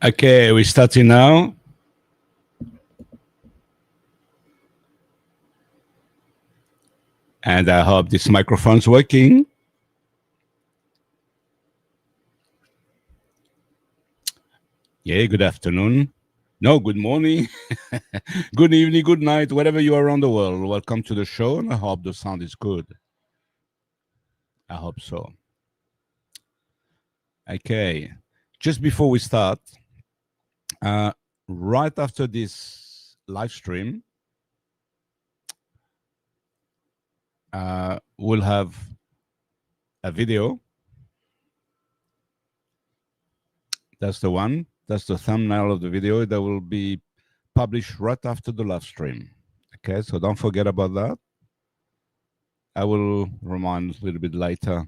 Okay, we're starting now. And I hope this microphone's working. Yeah, good afternoon. No, good morning. Good evening, good night, wherever you are around the world. Welcome to the show, and I hope the sound is good. I hope so. Okay, just before we start, right after this live stream, we'll have a video. That's the one. That's the thumbnail of the video that will be published right after the live stream. Okay, so don't forget about that. I will remind a little bit later.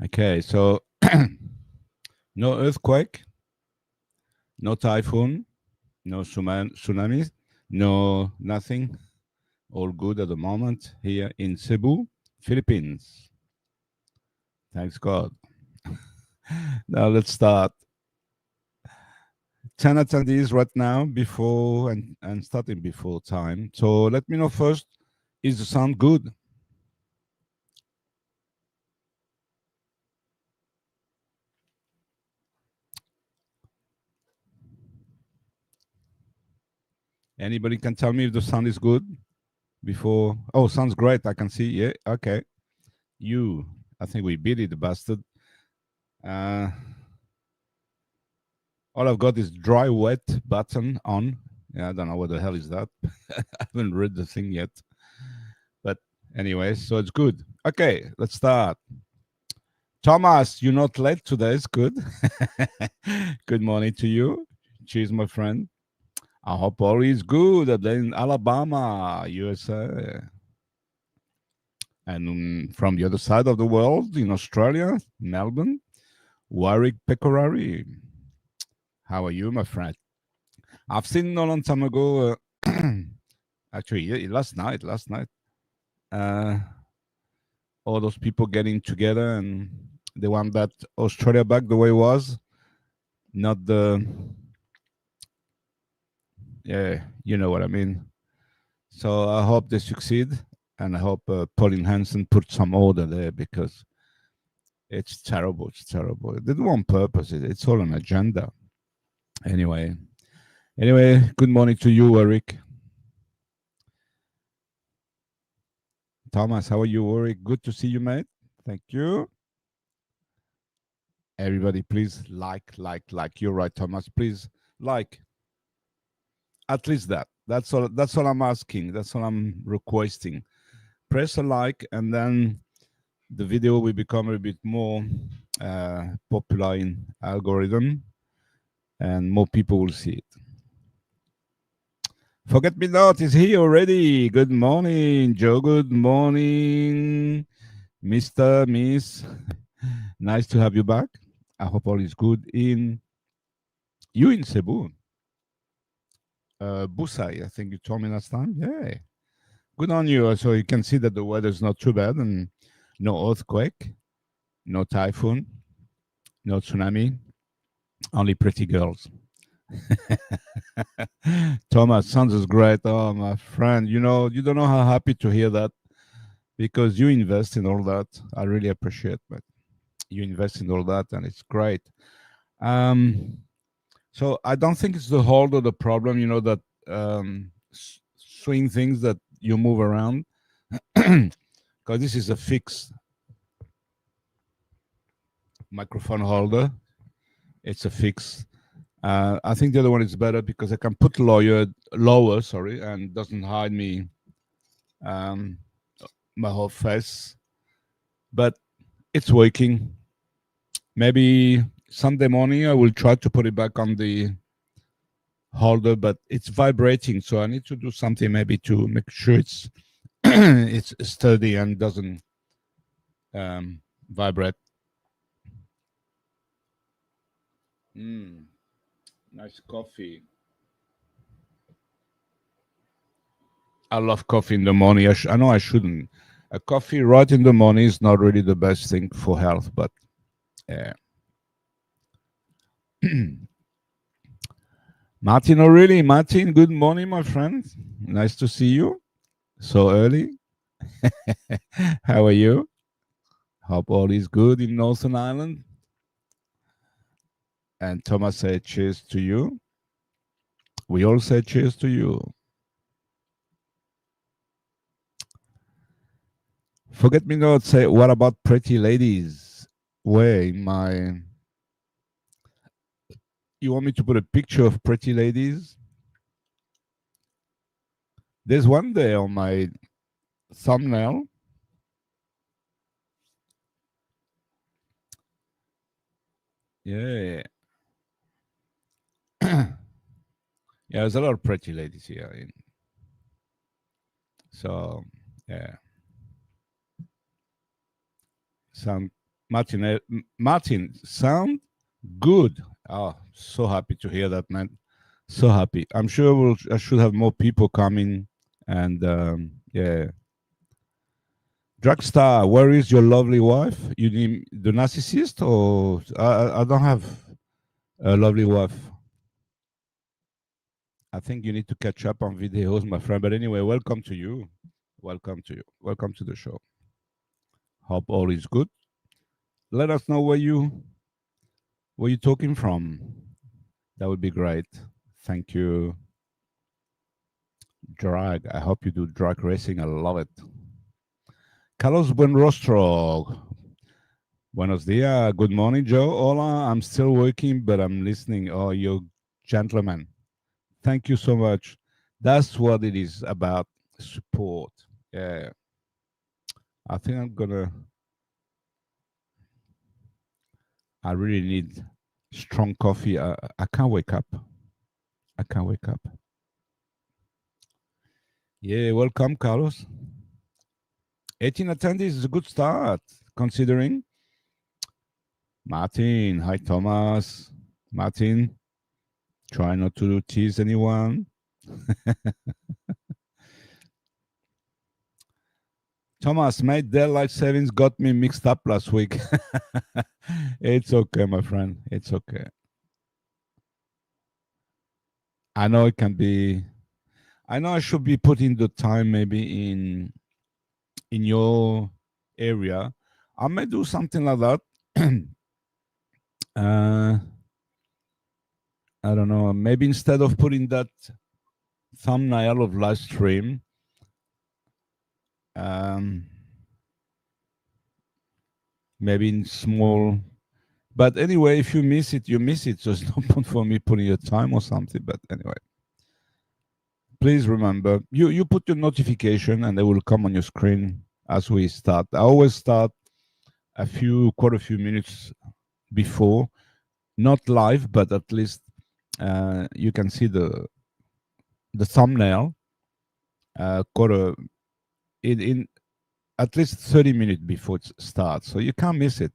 Okay, so no earthquake, no typhoon, no tsunamis, no nothing. All good at the moment here in Cebu, Philippines. Thanks God. Now let's start. 10 attendees right now before and starting before time. So let me know first, is the sound good? Anybody can tell me if the sound is good before? Oh, sounds great. I can see. Yeah, okay. I think we beat it, the bastard. All I've got is dry wet button on. Yeah, I don't know what the hell is that. I haven't read the thing yet. But anyway, so it's good. Okay, let's start. Thomas, you're not late today. It's good. Good morning to you. Cheers, my friend. I hope all is good in Alabama, USA. And from the other side of the world, in Australia, Melbourne, Warwick Pecorari. How are you, my friend? I've seen a long time ago, actually, last night, all those people getting together and they want that Australia back the way it was, not the, yeah, you know what I mean. So I hope they succeed, and I hope Pauline Hanson put some order there because it's terrible. It's terrible. They do on purpose. It's all an agenda. Anyway, good morning to you, Eric. Thomas, how are you, Eric? Good to see you, mate. Thank you. Everybody, please like. You're right, Thomas. Please like. At least that. That's all. That's all I'm asking. That's all I'm requesting. Press a like, and then the video will become a bit more popular in algorithm, and more people will see it. Forget Me Not is here already. Good morning, Joe. Good morning, Mr. Miss. Nice to have you back. I hope all is good in Cebu. Busai, I think you told me last time. Yeah. Good on you. So you can see that the weather's not too bad and no earthquake, no typhoon, no tsunami, only pretty girls. Thomas, sounds great. Oh, my friend, you don't know how happy to hear that because you invest in all that. I really appreciate that. You invest in all that, and it's great. So I don't think it's the hold of the problem, that swing things that you move around, because this is a fixed microphone holder. It's a fix. I think the other one is better because I can put lower, and doesn't hide me my whole face. But it's working. Maybe Sunday morning I will try to put it back on the holder, but it's vibrating, so I need to do something maybe to make sure it's it's sturdy and doesn't vibrate. Nice coffee. I love coffee in the morning. I know I shouldn't. A coffee right in the morning is not really the best thing for health, but yeah. Martin O'Reilly. Martin, good morning, my friend. Nice to see you so early. How are you? Hope all is good in Northern Ireland. And Thomas said cheers to you. We all said cheers to you. Forget me not say, what about pretty ladies? Where in my. You want me to put a picture of pretty ladies? There's one there on my thumbnail. Yeah. Yeah, there's a lot of pretty ladies here. So, yeah. Sound Martin, Martin, sound good. Oh, so happy to hear that, man. So happy. I'm sure I should have more people coming. And yeah. Dragstar, where is your lovely wife? You need the narcissist, or I don't have a lovely wife. I think you need to catch up on videos, my friend. But anyway, welcome to you. Welcome to you. Welcome to the show. Hope all is good. Let us know where you talking from. That would be great. Thank you. Drag. I hope you do drag racing. I love it. Carlos Buenrostro. Buenos dias. Good morning, Joe. Hola. I'm still working, but I'm listening. Oh, you gentlemen. Thank you so much. That's what it is about, support. Yeah. I think I really need strong coffee. I can't wake up. I can't wake up. Yeah, welcome, Carlos. 18 attendees is a good start, considering. Martin, hi, Thomas. Martin, try not to tease anyone. Thomas, my Dell Life Savings got me mixed up last week. It's okay, my friend. It's okay. I know it can be. I know I should be putting the time maybe in your area. I may do something like that. uh, I don't know. Maybe instead of putting that thumbnail of live stream, um, maybe in small. But anyway, if you miss it, you miss it. So it's no point for me putting a time or something. But anyway, please remember you put your notification and they will come on your screen as we start. I always start quite a few minutes before, not live, but at least you can see the thumbnail quarter in at least 30 minutes before it starts, so you can't miss it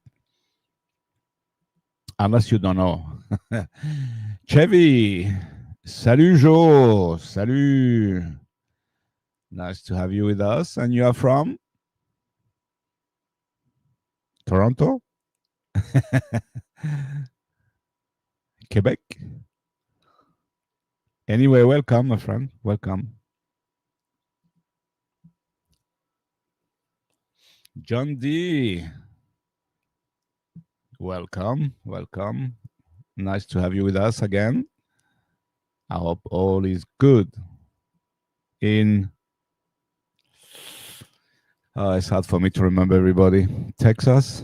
unless you don't know. Chevy, salut Joe, salut. Nice to have you with us. And you are from Toronto? Quebec? Anyway, welcome, my friend. Welcome. John D. Welcome. Welcome. Nice to have you with us again. I hope all is good in. It's hard for me to remember everybody. Texas.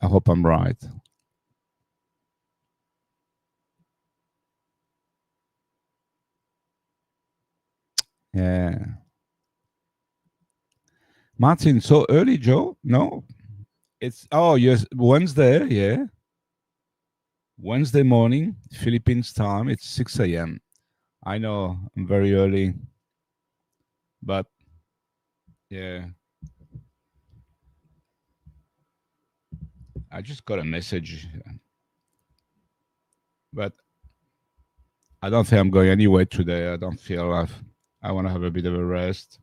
I hope I'm right. Yeah. Martin, so early, Joe? No. It's yes, Wednesday, yeah. Wednesday morning, Philippines time. It's 6 a.m. I know I'm very early, but yeah. I just got a message, but I don't think I'm going anywhere today. I don't feel I want to have a bit of a rest.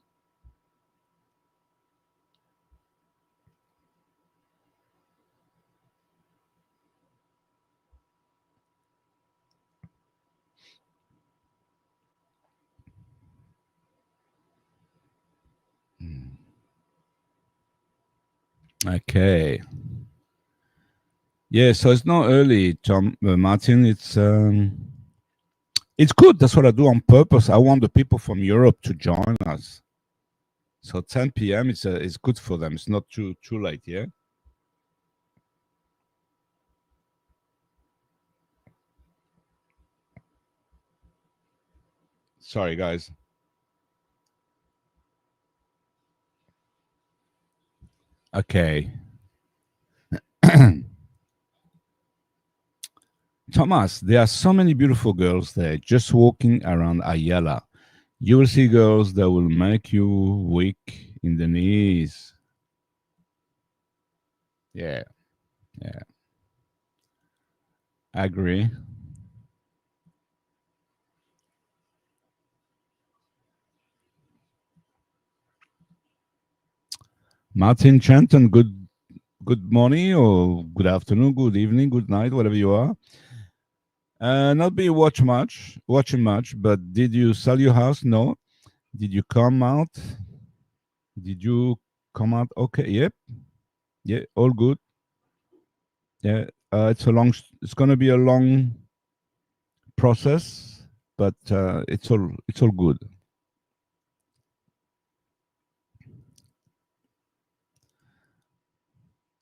Okay. Yeah, so it's not early, Tom Martin. It's good. That's what I do on purpose. I want the people from Europe to join us. So 10 p.m. It's good for them. It's not too late. Yeah. Sorry, guys. Okay. Thomas, there are so many beautiful girls there just walking around Ayala. You will see girls that will make you weak in the knees. Yeah, yeah, I agree. Martin Chanton, good morning or good afternoon, good evening, good night, whatever you are. Not be watching much, but did you sell your house? No. Did you come out? Did you come out? Okay. Yep. Yeah. All good. Yeah. It's gonna be a long process, but it's all good.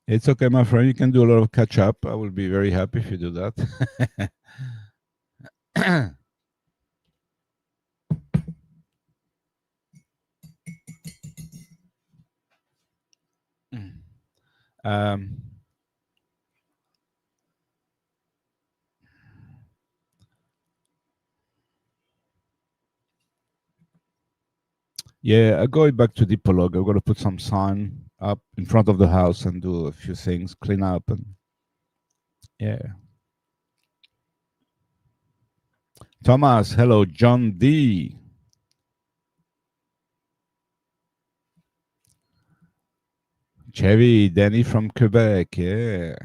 It's okay, my friend. You can do a lot of catch up. I will be very happy if you do that. um, yeah, going back to Dipolog, I've got to put some sign up in front of the house and do a few things, clean up, and yeah. Thomas, hello, John D. Chevy, Danny from Quebec. Yeah.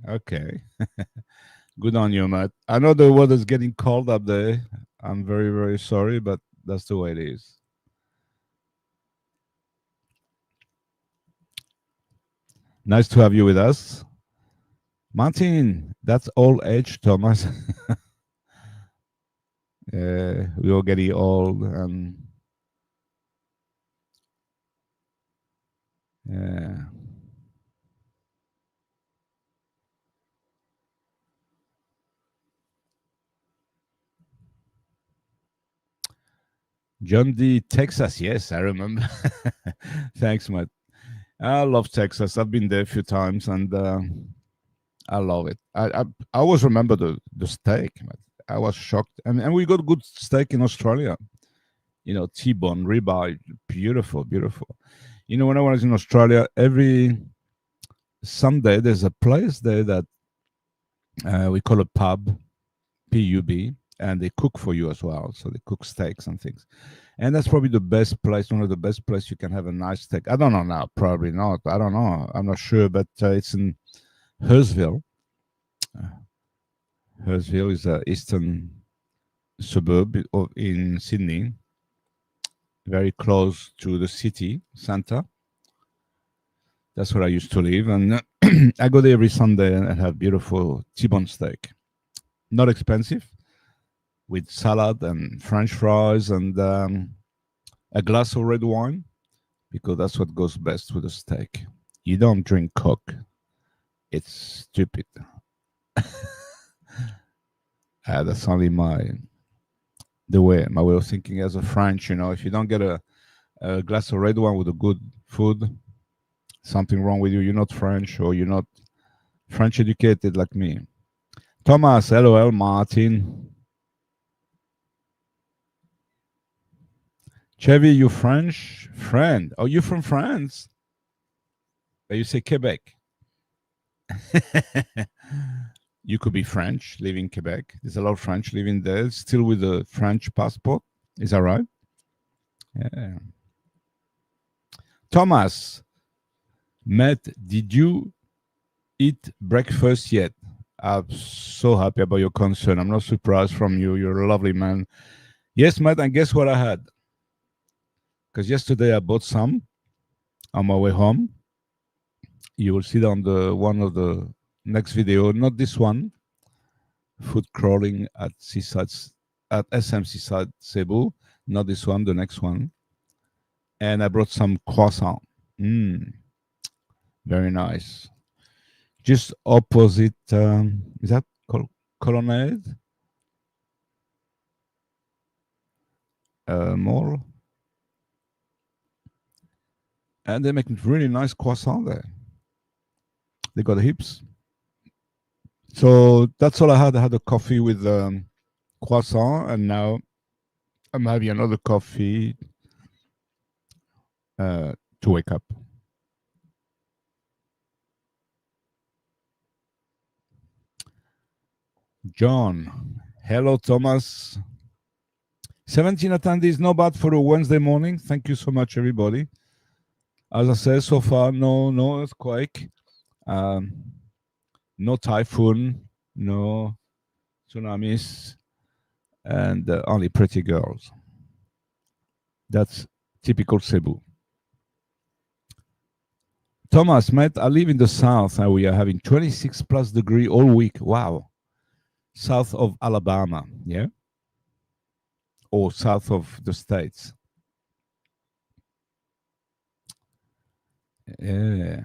Okay. Good on you, Matt. I know the weather's getting cold up there. I'm very, very sorry, but that's the way it is. Nice to have you with us. Martin, that's all age, Thomas. We are getting old, and yeah. John D, Texas. Yes, I remember. Thanks, Matt. I love Texas. I've been there a few times, and I love it. I always remember the steak. Matt. I was shocked, and we got good steak in Australia. T-bone, ribeye, beautiful, beautiful. When I was in Australia, every Sunday there's a place there that we call a pub, and they cook for you as well. So they cook steaks and things, and that's probably the best place, one of the best places you can have a nice steak. I don't know now, probably not. I don't know. I'm not sure, but it's in Hurstville. Uh, Hurstville is a eastern suburb in Sydney, very close to the city center. That's where I used to live, and I go there every Sunday and have beautiful T-bone steak. Not expensive, with salad and French fries and a glass of red wine, because that's what goes best with a steak. You don't drink Coke; it's stupid. That's only my way of thinking as a French. If you don't get a glass of red wine with a good food, something wrong with you. You're not French, or you're not French educated like me. Thomas, LOL, Martin. Chevy, you French friend? Oh, you from France? You say Quebec. You could be French, live in Quebec. There's a lot of French living there, still with a French passport. Is that right? Yeah. Thomas, Matt, did you eat breakfast yet? I'm so happy about your concern. I'm not surprised from you. You're a lovely man. Yes, Matt, and guess what I had? Because yesterday I bought some on my way home. You will see that on the one of the next video. Not this one. Food crawling at Seaside at SM Seaside Cebu. Not this one. The next one. And I brought some croissant. Very nice. Just opposite. Is that Colonnade Mall? And they make really nice croissant there. They got the hips. So that's all I had. I had a coffee with croissant, and now I'm having another coffee to wake up. John, hello, Thomas. 17 attendees, not bad for a Wednesday morning. Thank you so much, everybody. As I said, so far, no earthquake, no typhoon, no tsunamis, and only pretty girls. That's typical Cebu. Thomas, Matt, I live in the south and we are having 26 plus degree all week. Wow. South of Alabama, yeah? Or south of the States. Yeah.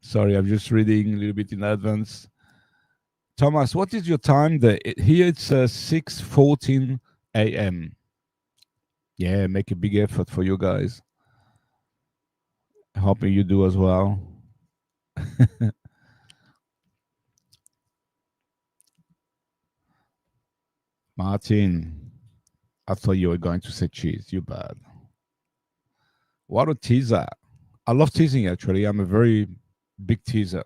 Sorry, I'm just reading a little bit in advance. Thomas, what is your time there? Here it's 6:14 a.m. Yeah, make a big effort for you guys. Hoping you do as well. Martin, I thought you were going to say cheese. You bad. What a teaser. I love teasing, actually. I'm a very big teaser.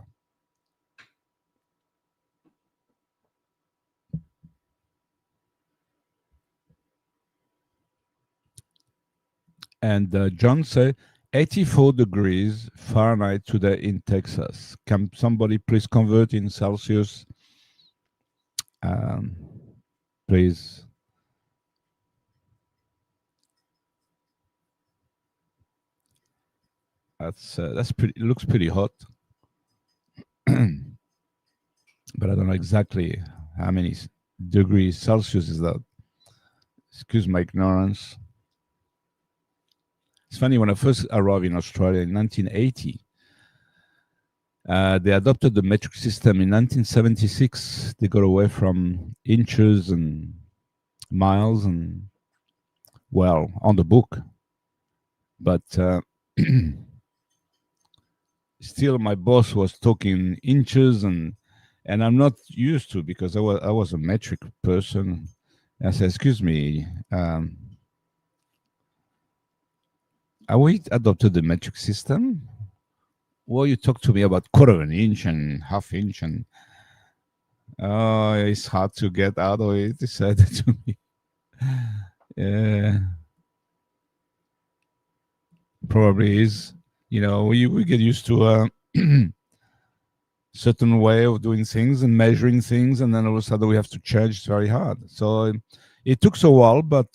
And John said 84 degrees Fahrenheit today in Texas. Can somebody please convert in Celsius? Please. That's pretty. It looks pretty hot, but I don't know exactly how many degrees Celsius is that. Excuse my ignorance. It's funny, when I first arrived in Australia in 1980, they adopted the metric system in 1976. They got away from inches and miles and, well, on the book. But still, my boss was talking inches, and I'm not used to, because I was a metric person. I said, "Excuse me, are we adopted the metric system? Well, you talk to me about quarter of an inch and half inch, and it's hard to get out of it," he said to me. Yeah, probably is. We get used to a certain way of doing things and measuring things, and then all of a sudden we have to change. It's very hard. So it took so while, but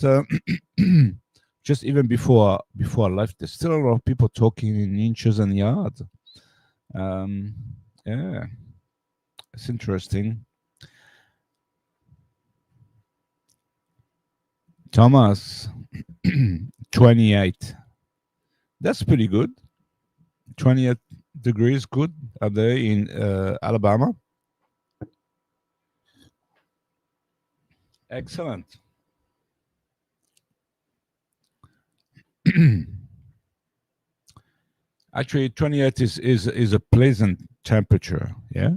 just even before I left, there's still a lot of people talking in inches and yards. Yeah, it's interesting. Thomas, 28. That's pretty good. 28 degrees, good. Are they in Alabama? Excellent. Actually, 28 is a pleasant temperature. Yeah.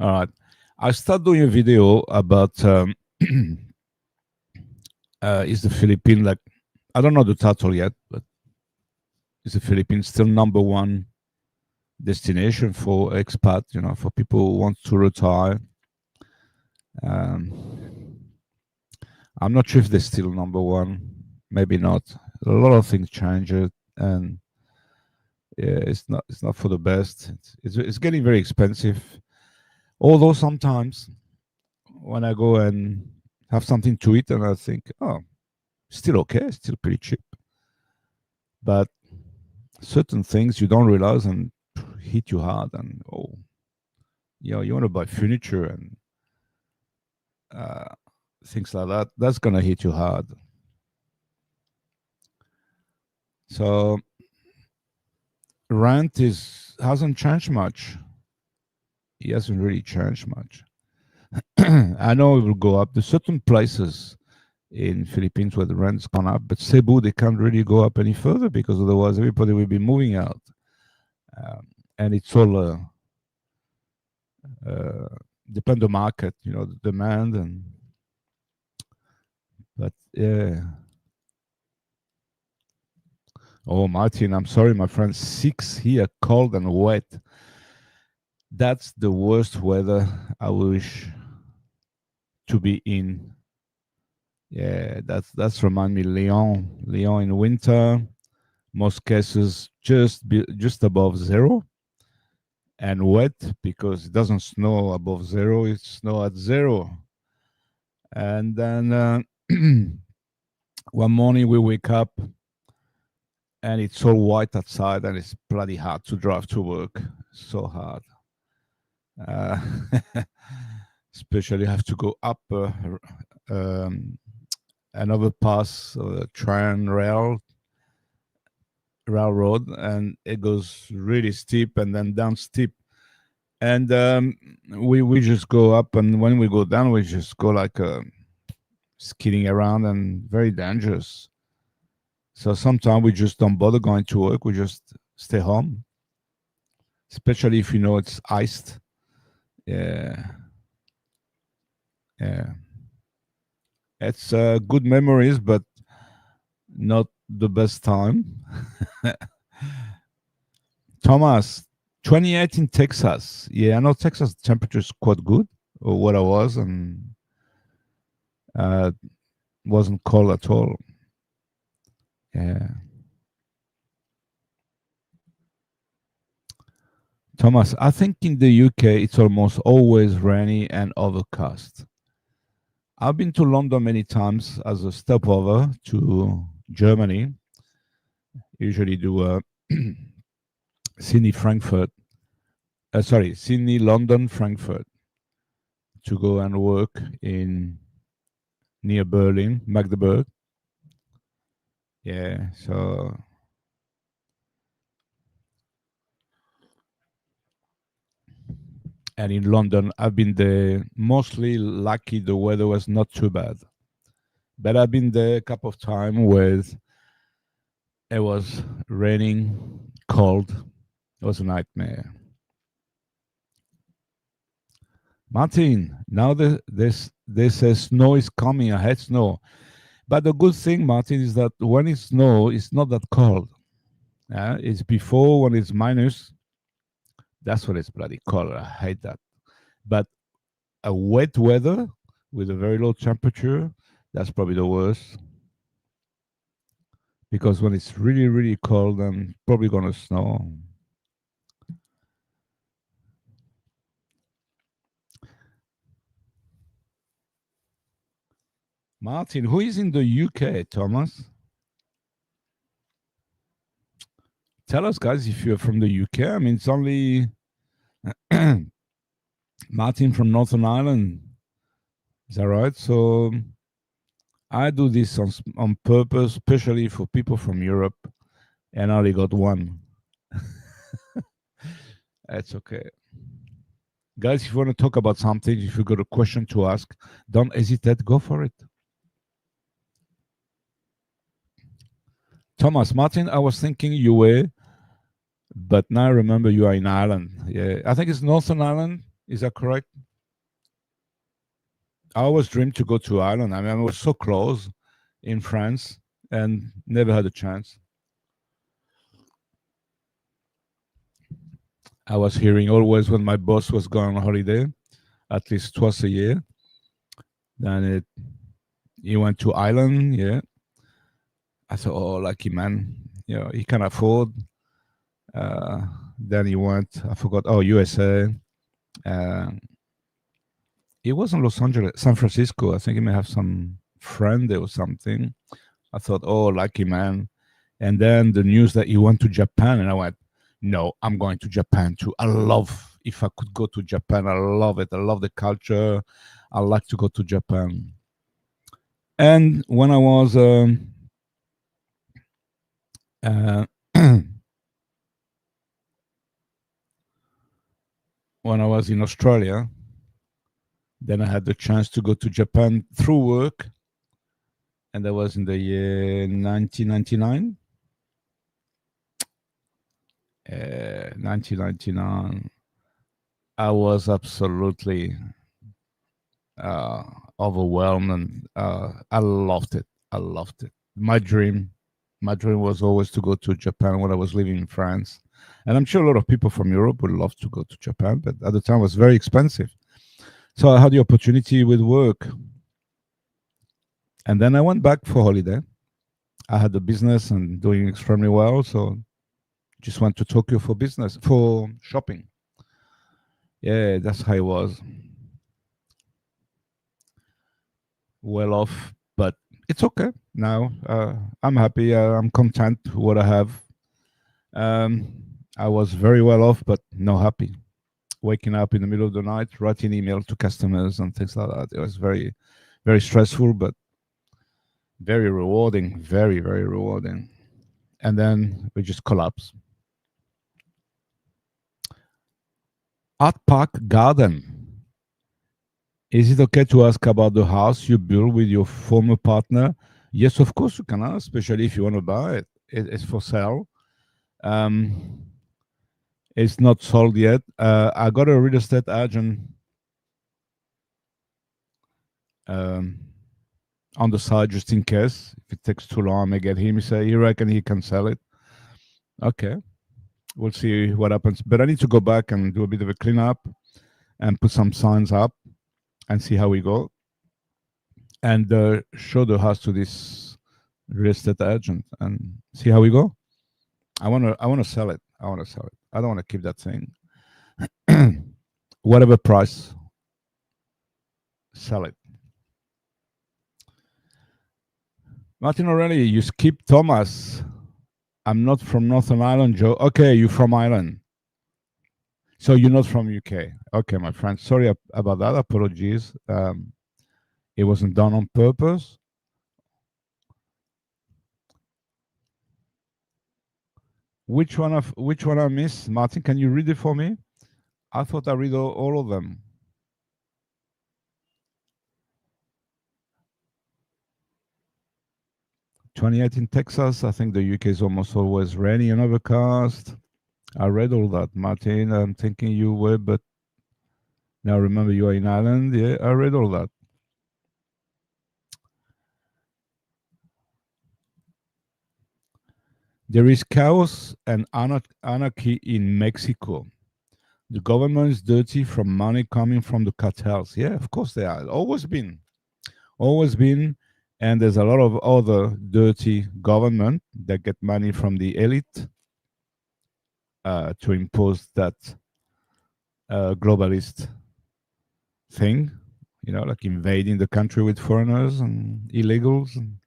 All right. I start doing a video about is the Philippines, like, I don't know the title yet, but is the Philippines still number one destination for expat, for people who want to retire. Um, I'm not sure if they're still number one. Maybe not. A lot of things change it, and yeah, it's not for the best. It's getting very expensive. Although sometimes when I go and have something to eat, and I think, oh, still okay, still pretty cheap. But certain things you don't realize and hit you hard, and oh, you want to buy furniture and uh, things like that. That's gonna hit you hard. So rent is hasn't changed much. It hasn't really changed much. I know it will go up. There's certain places in Philippines where the rent's gone up, but Cebu they can't really go up any further because otherwise everybody will be moving out, and it's all depend on the market, the demand and. But yeah. Oh, Martin, I'm sorry, my friend. 6 here, cold and wet. That's the worst weather I wish to be in. Yeah, that's remind me Lyon. Lyon in winter, most cases just above zero, and wet because it doesn't snow above zero. It snow at zero, and then one morning we wake up and it's all white outside and it's bloody hard to drive to work. So hard. Uh, especially have to go up um, another pass, train railroad, and it goes really steep and then down steep. And we just go up, and when we go down, we just go like skidding around and very dangerous. So sometimes we just don't bother going to work. We just stay home, especially if it's iced. Yeah, yeah. It's good memories, but not the best time. Thomas, 28 in Texas. Yeah, I know Texas temperature is quite good, or what I was, and uh, wasn't cold at all. Yeah. Thomas, I think in the UK it's almost always rainy and overcast. I've been to London many times as a stopover to Germany. Usually do Sydney, Frankfurt. Sorry, Sydney, London, Frankfurt to go and work in near Berlin, Magdeburg. Yeah, so and in London, I've been there mostly lucky the weather was not too bad. But I've been there a couple of times where it was raining, cold. It was a nightmare. Martin, now they say snow is coming. I hate snow. But the good thing, Martin, is that when it snow, it's not that cold. It's before when it's minus. That's when it's bloody cold. I hate that. But a wet weather with a very low temperature, that's probably the worst. Because when it's really, really cold, then probably gonna snow. Martin, who is in the UK, Thomas? Tell us, guys, if you're from the UK. I mean, it's only Martin from Northern Ireland. Is that right? So I do this on purpose, especially for people from Europe, and I only got one. That's okay. Guys, if you want to talk about something, if you got a question to ask, don't hesitate, go for it. Thomas, Martin, I was thinking you were, but now I remember you are in Ireland. Yeah, I think it's Northern Ireland. Is that correct? I always dreamed to go to Ireland. I mean, I was so close in France and never had a chance. I was hearing always when my boss was going on holiday, at least twice a year. Then he went to Ireland. Yeah, I thought, oh, lucky man. He can afford. Uh, then he went. I forgot. Oh, USA. Uh, he was in Los Angeles, San Francisco. I think he may have some friend there or something. I thought, oh, lucky man. And then the news that he went to Japan, and I went, no, I'm going to Japan too. I love, if I could go to Japan, I love it. I love the culture. I like to go to Japan. And when I was uh, when I was in Australia, then I had the chance to go to Japan through work, and that was in the year 1999. 1999. I was absolutely uh, overwhelmed, and I loved it. I loved it. My dream was always to go to Japan when I was living in France, and I'm sure a lot of people from Europe would love to go to Japan, but at the time it was very expensive. So I had the opportunity with work, and then I went back for holiday. I had the business and doing extremely well, so just went to Tokyo for business, for shopping. Yeah, that's how it was. Well off, but it's okay now. I'm happy. I'm content with what I have. Um, I was very well off, but not happy. Waking up in the middle of the night, writing email to customers and things like that. It was very, very stressful, but very rewarding. Very, very rewarding. And then we just collapsed. Art Park Garden. Is it okay to ask about the house you built with your former partner? Yes, of course you can ask, especially if you want to buy it. It's for sale. Um, it's not sold yet. I got a real estate agent um, on the side just in case. If it takes too long, I may get him. He say he reckon he can sell it. Okay, we'll see what happens. But I need to go back and do a bit of a cleanup and put some signs up and see how we go, and show the house to this real estate agent and see how we go. I wanna sell it. I wanna sell it. I don't want to keep that thing. Whatever price, sell it. Martin O'Reilly, you skip Thomas. I'm not from Northern Ireland, Joe. Okay, you're from Ireland. So you're not from UK. Okay, my friend. Sorry about that. Apologies. It wasn't done on purpose. Which one I missed? Martin, can you read it for me? I thought I read all of them. 28 in Texas. I think the UK is almost always rainy and overcast. I read all that, Martin. I'm thinking you were, but now remember you are in Ireland. Yeah, I read all that. There is chaos and anarchy in Mexico. The government is dirty from money coming from the cartels. Yeah, of course they are. Always been. Always been. And there's a lot of other dirty government that get money from the elite to impose that globalist thing, like invading the country with foreigners and illegals. And,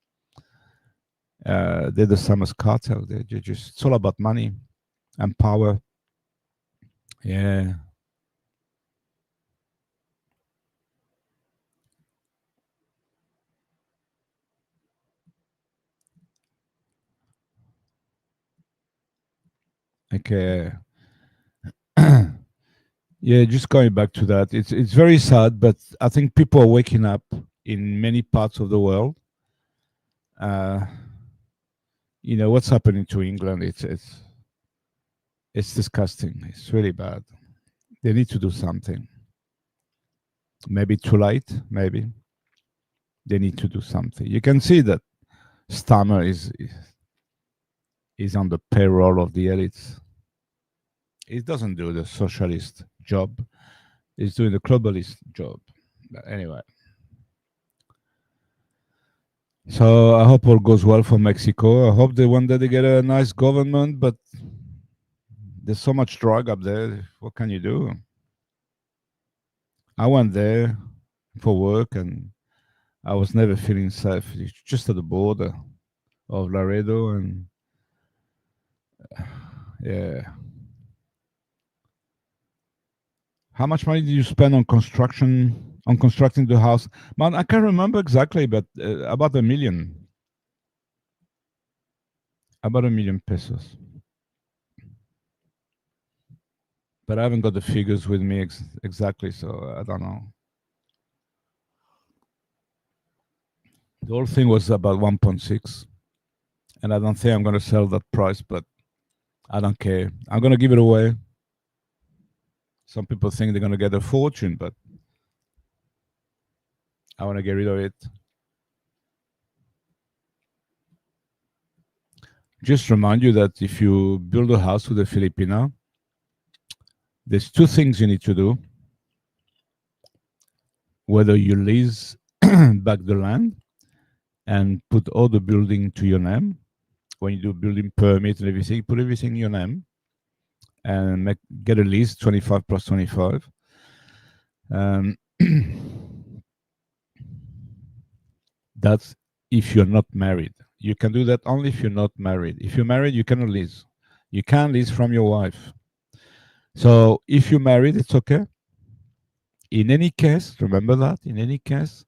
they're the same as cartel. They're just, it's all about money and power. Yeah. Okay. Yeah, just going back to that, it's very sad, but I think people are waking up in many parts of the world. Uh, what's happening to England? It's disgusting. It's really bad. They need to do something. Maybe too late. Maybe they need to do something. You can see that Stammer is on the payroll of the elites. It doesn't do the socialist job. It's doing the globalist job. But anyway, so I hope all goes well for Mexico. I hope they one day they get a nice government, but there's so much drug up there. What can you do? I went there for work and I was never feeling safe. It's just at the border of Laredo and yeah. How much money did you spend on constructing the house? Man, I can't remember exactly, but about $1 million. About $1 million pesos. But I haven't got the figures with me exactly, so I don't know. The whole thing was about 1.6, and I don't think I'm going to sell that price, but I don't care. I'm going to give it away. Some people think they're going to get a fortune, but I want to get rid of it. Just remind you that if you build a house with a Filipina, there's two things you need to do. Whether you lease back the land and put all the building to your name. When you do building permit and everything, put everything in your name and get a lease 25 plus 25. That's if you're not married. You can do that only if you're not married. If you're married, you cannot lease. You can lease from your wife. So if you're married, it's okay. In any case, remember that, in any case,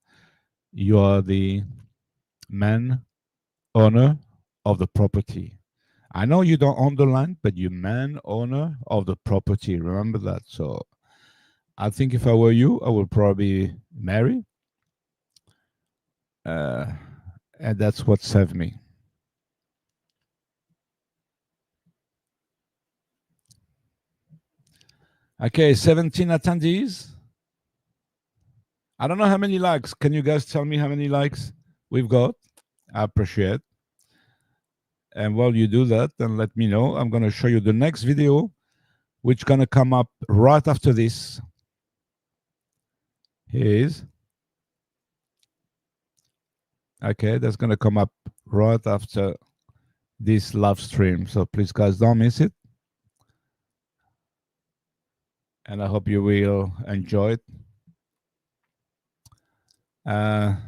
you are the man owner of the property. I know you don't own the land, but you're man owner of the property. Remember that. So I think if I were you, I would probably marry. And that's what saved me. Okay, 17 attendees. I don't know how many likes. Can you guys tell me how many likes we've got? I appreciate. And while you do that, then let me know. I'm going to show you the next video, which is going to come up right after this. Here it is. Okay, that's going to come up right after this live stream. So please, guys, don't miss it. And I hope you will enjoy it. That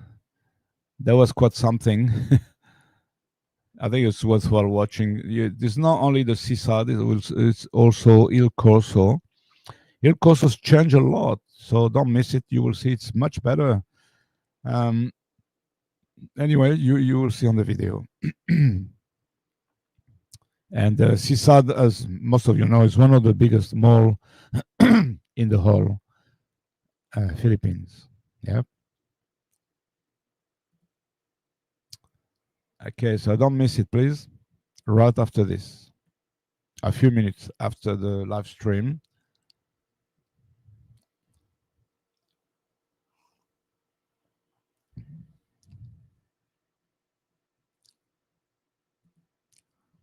was quite something. I think it's worthwhile watching. There's not only the seaside, it's also Il Corso. Il Corso's changed a lot, so don't miss it. You will see it's much better. Anyway, you will see on the video. And Seaside, as most of you know, is one of the biggest mall in the whole Philippines. Yep. Okay, so don't miss it, please. Right after this, a few minutes after the live stream.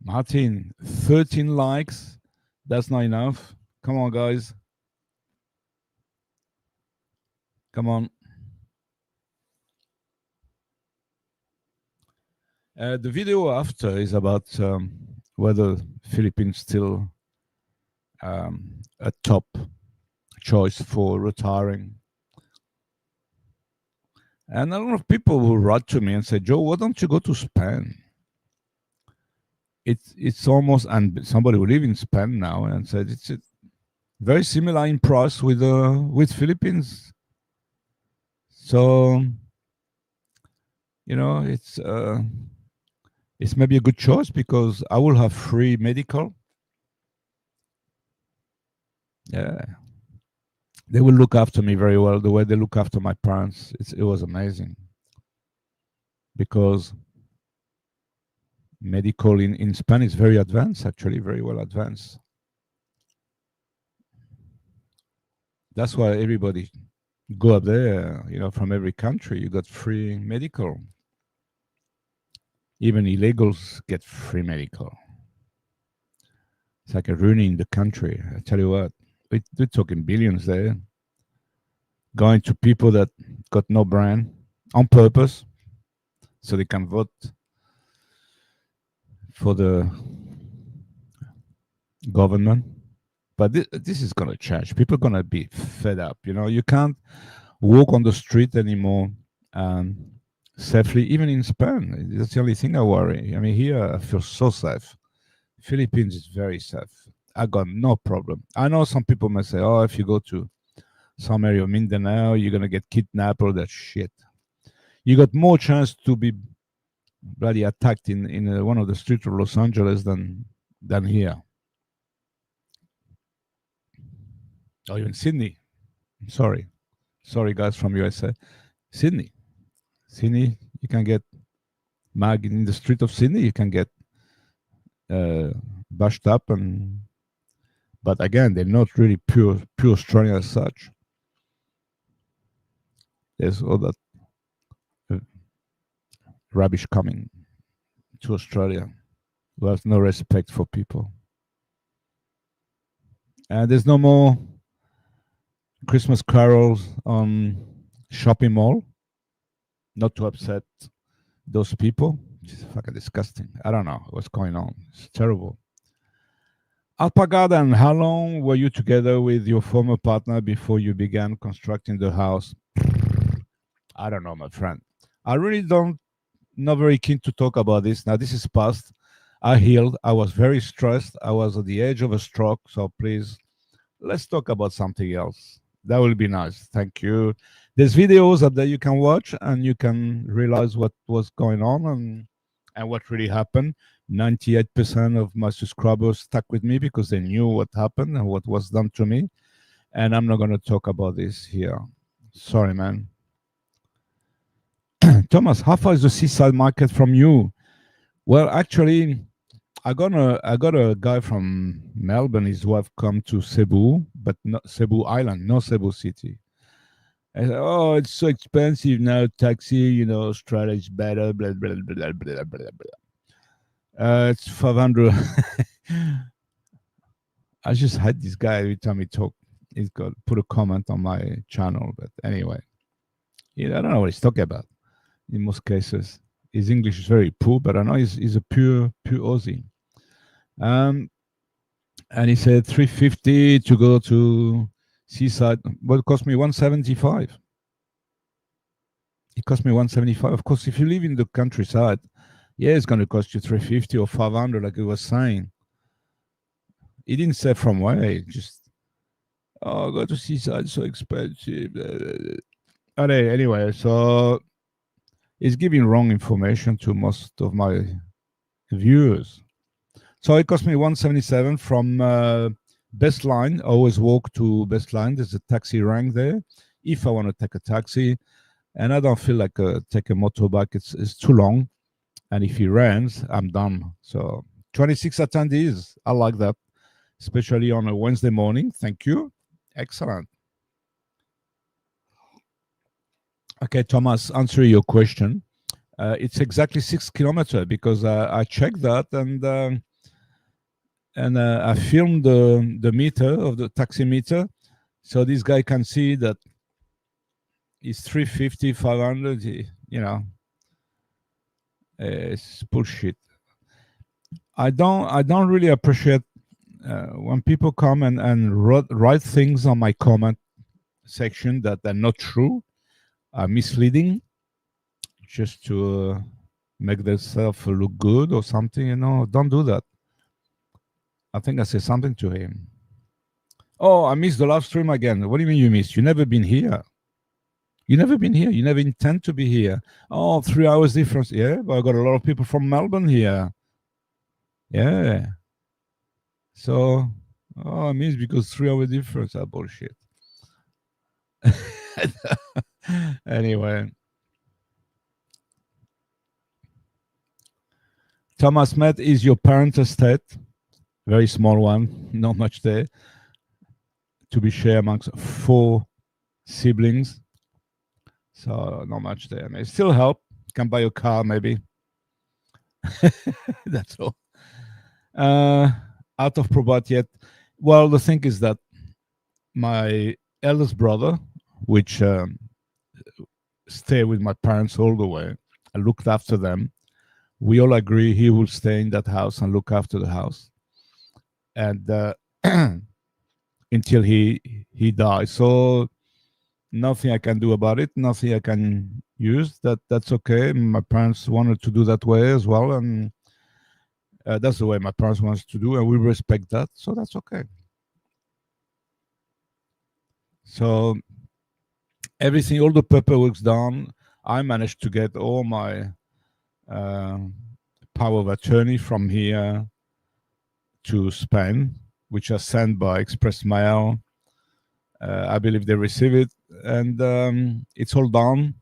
Martin, 13 likes. That's not enough. Come on, guys. Come on. The video after is about whether Philippines still a top choice for retiring. And a lot of people will write to me and say, Joe, why don't you go to Spain? It's almost, and somebody who live in Spain now and said it's very similar in price with Philippines. So, you know, it's maybe a good choice because I will have free medical. Yeah. They will look after me very well, the way they look after my parents. It was amazing. Because medical in Spain is very advanced, actually, very well advanced. That's why everybody go up there, you know, from every country. You got free medical. Even illegals get free medical. It's like a ruining the country. I tell you what, we're talking billions there, going to people that got no brand on purpose, so they can vote for the government. But this is going to change. People are going to be fed up. You can't walk on the street anymore um, safely, even in Spain. That's the only thing I worry. I mean, here I feel so safe. Philippines is very safe. I got no problem. I know some people may say, oh, if you go to some area of Mindanao, you're going to get kidnapped or that shit. You got more chance to be bloody attacked in one of the streets of Los Angeles than here. Or even Sydney. Sorry. Sorry, guys from USA. Sydney. Sydney, you can get mag in the street of Sydney. You can get bashed up, but again, they're not really pure Australian as such. There's all that rubbish coming to Australia who has no respect for people. And there's no more Christmas carols on shopping mall. Not to upset those people. It's fucking disgusting. I don't know what's going on. It's terrible. Alpagadan, how long were you together with your former partner before you began constructing the house? I don't know, my friend. I really don't, not very keen to talk about this. Now, this is past. I healed. I was very stressed. I was at the edge of a stroke. So please, let's talk about something else. That will be nice. Thank you. There's videos up there you can watch and you can realize what was going on and what really happened. 98% of my subscribers stuck with me because they knew what happened and what was done to me. And I'm not going to talk about this here. Sorry, man. Thomas, how far is the seaside market from you? Well, actually, I got a guy from Melbourne. His wife come to Cebu, but not Cebu Island, not Cebu City. I said, "Oh, it's so expensive now. Taxi, Australia is better." Blah blah blah blah blah blah. It's 500. I just had this guy every time he talk. He's got put a comment on my channel, but anyway, I don't know what he's talking about. In most cases, his English is very poor, but I know he's a pure Aussie. And he said 350 to go to seaside. Well, it cost me 175. It cost me 175. Of course, if you live in the countryside, yeah, it's going to cost you 350 or 500, like he was saying. He didn't say from where. Just go to seaside, so expensive. Anyway, so he's giving wrong information to most of my viewers. So it cost me 177 from Best Line. I always walk to Best Line. There's a taxi rank there. If I want to take a taxi, and I don't feel like take a motorbike, it's too long. And if he runs, I'm done. So 26 attendees. I like that, especially on a Wednesday morning. Thank you. Excellent. Okay, Thomas, answer your question. It's exactly 6 kilometers because I checked that and I filmed the meter of the taxi meter, so this guy can see that it's 350, 500. It's bullshit. I don't really appreciate when people come and write things on my comment section that are not true, are misleading, just to make themselves look good or something. Don't do that. I think I said something to him. Oh, I missed the live stream again. What do you mean you missed? You never been here. You never been here. You never intend to be here. Oh, 3 hours difference. Yeah, but I got a lot of people from Melbourne here. Yeah. So, I missed because 3 hour difference. Ah, bullshit. Anyway. Thomas Met is your parent estate. Very small one. Not much there. To be shared amongst 4 siblings. So not much there. I mean, still help. Can buy a car maybe. That's all. out of probate yet. Well, the thing is that my eldest brother, which stayed with my parents all the way, I looked after them. We all agree he will stay in that house and look after the house, and until he dies. So nothing I can do about it. Nothing I can use. That's okay. My parents wanted to do that way as well, and that's the way my parents wants to do, and we respect that. So that's okay. So everything, all the paperwork's done. I managed to get all my uh, power of attorney from here to Spain, which are sent by express mail. I believe they receive it, and it's all done.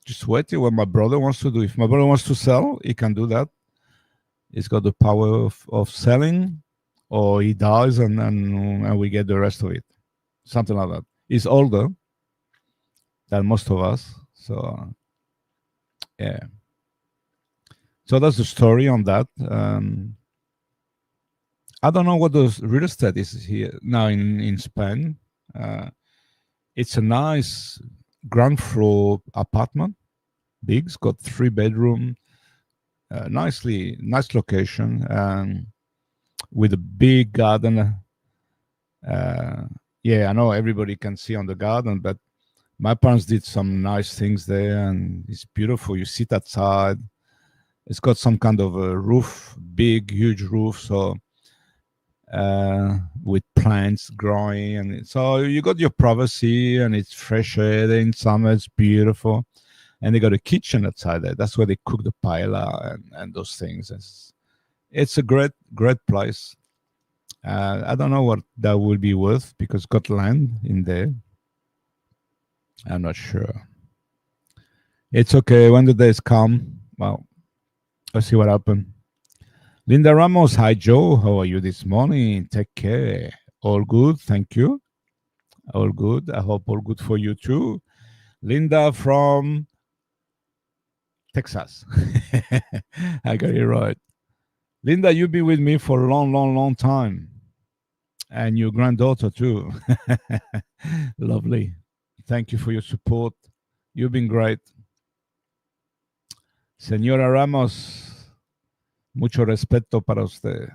Just waiting what my brother wants to do. If my brother wants to sell, he can do that. He's got the power of selling, or he dies and we get the rest of it. Something like that. He's older than most of us. So, yeah. So that's the story on that. I don't know what the real estate is here now in Spain. It's a nice ground floor apartment, big. It's got 3 bedroom, nice location, with a big garden. Yeah, I know everybody can see on the garden, but my parents did some nice things there, and it's beautiful. You sit outside. It's got some kind of a roof, big, huge roof, so with plants growing, and so you got your privacy, and it's fresh air there in summer. It's beautiful, and they got a kitchen outside there. That's where they cook the paella and those things. It's a great place. I don't know what that will be worth because got land in there. I'm not sure. It's okay when the days come. Well, let's see what happens. Linda Ramos, hi Joe. How are you this morning? Take care. All good, thank you. All good. I hope all good for you too. Linda from Texas. I got it right. Linda, you've been with me for a long time. And your granddaughter too. Lovely. Thank you for your support. You've been great. Señora Ramos, mucho respeto para usted.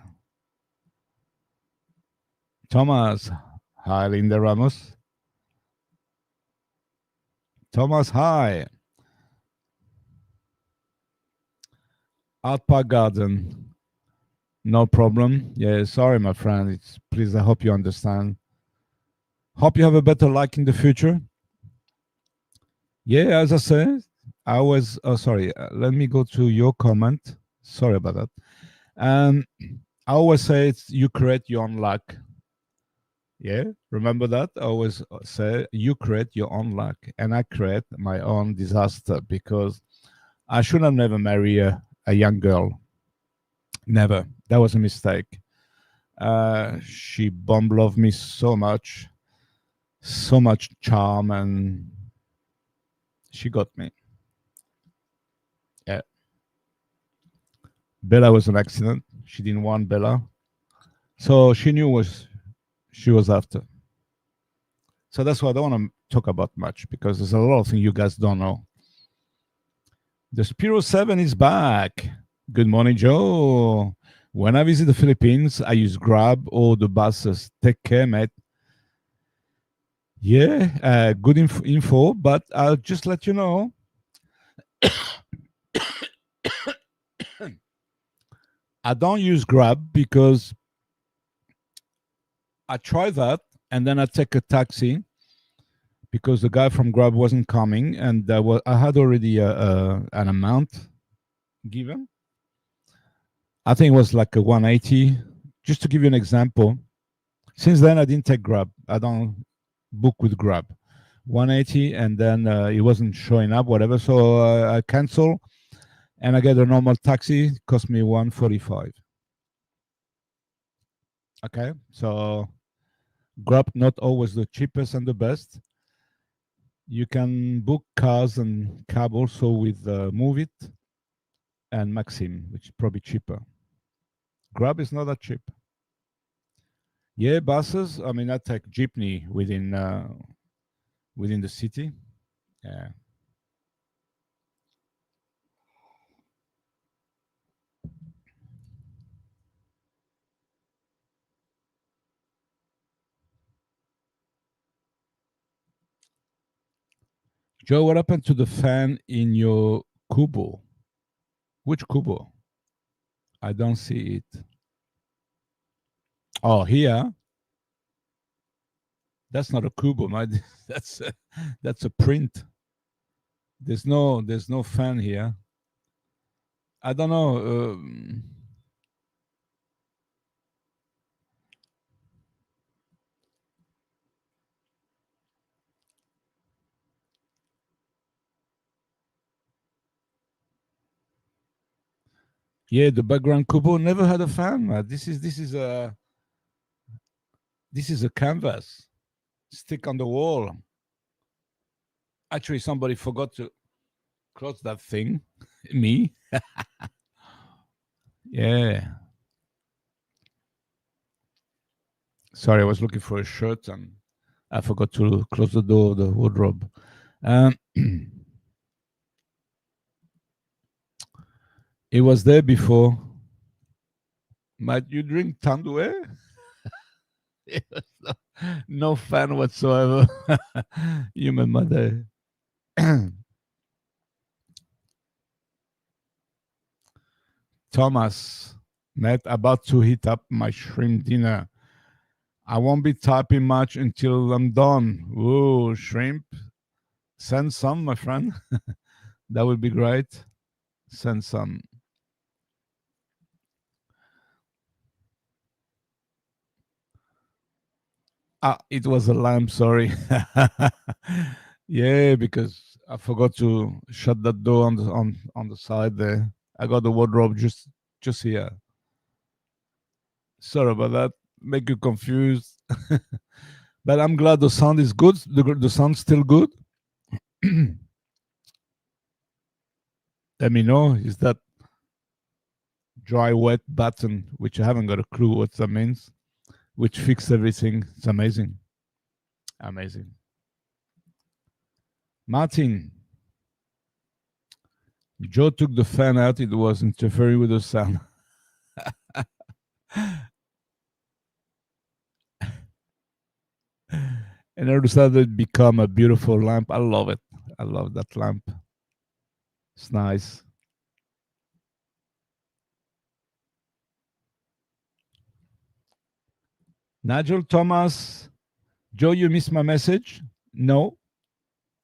Thomas, hi, Linda Ramos. Thomas, hi. Art Park Garden, no problem. Yeah, sorry, my friend. Please, I hope you understand. Hope you have a better luck in the future. Yeah, as I said, I was. Oh, sorry. Let me go to your comment. Sorry about that. I always say it's you create your own luck. Yeah, remember that? I always say you create your own luck, and I create my own disaster because I should have never married a young girl. Never. That was a mistake. She bomb loved me so much charm, and she got me. Yeah. Bella was an accident. She didn't want Bella, so she knew what she was after. So that's why I don't want to talk about much because there's a lot of things you guys don't know. The Spiro 7 is back. Good morning, Joe. When I visit the Philippines, I use Grab or the buses. Take care, mate. Yeah, good info, but I'll just let you know. I don't use Grab because I try that and then I take a taxi because the guy from Grab wasn't coming, and I had already an amount given. I think it was like a 180. Just to give you an example, since then I didn't take Grab. I don't book with Grab. 180, and then it wasn't showing up, whatever. So I cancel, and I get a normal taxi. It cost me 145. Okay, so Grab not always the cheapest and the best. You can book cars and cab also with Move It and Maxim, which is probably cheaper. Grab is not that cheap. Yeah, buses. I mean, I take jeepney within the city. Yeah. Joe, what happened to the fan in your kubo? Which kubo? I don't see it. Oh, here. That's not a kubo, man. That's a print. There's no fan here. I don't know. Yeah, the background kubo never had a fan, man. This is a canvas stick on the wall. Actually, somebody forgot to close that thing. Me? Yeah. Sorry, I was looking for a shirt and I forgot to close the door of the wardrobe. Um, it was there before. Might you drink Tandwe? It was no fan whatsoever. Human mother. Thomas, Matt, about to heat up my shrimp dinner. I won't be typing much until I'm done. Ooh, shrimp. Send some, my friend. That would be great. Send some. Ah, it was a lamb, sorry. Yeah, because I forgot to shut that door on the side there. I got the wardrobe just here. Sorry about that. Make you confused. But I'm glad the sound is good. The sound's still good. Let me know. Is that dry wet button, which I haven't got a clue what that means, which fixed everything. It's amazing. Amazing. Martin, Joe took the fan out. It was interfering with the sound. And I decided to become a beautiful lamp. I love it. I love that lamp. It's nice. Nigel Thomas, Joe, you missed my message? No,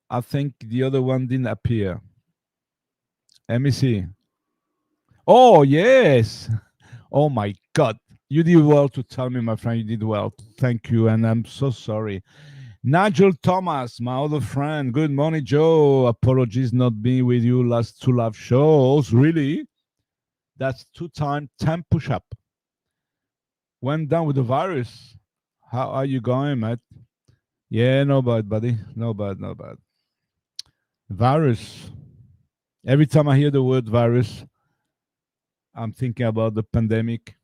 I think the other one didn't appear. Let me see. Oh, yes. Oh, my God. You did well to tell me, my friend. You did well. Thank you. And I'm so sorry. Nigel Thomas, my other friend. Good morning, Joe. Apologies not being with you last two live shows. Really? That's 2 times 10 push up. Went down with the virus. How are you going, Matt? Yeah, no bad, buddy. No bad, no bad. Virus. Every time I hear the word virus, I'm thinking about the pandemic,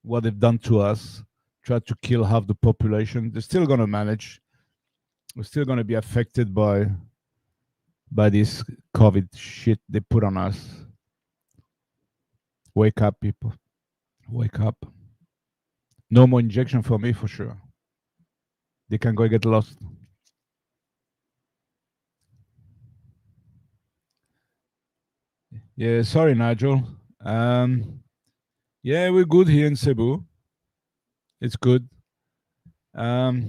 what they've done to us, tried to kill half the population. They're still going to manage. We're still going to be affected by this COVID shit they put on us. Wake up, people. Wake up. No more injection for me, for sure. They can go get lost. Yeah, sorry, Nigel. Yeah, we're good here in Cebu. It's good. As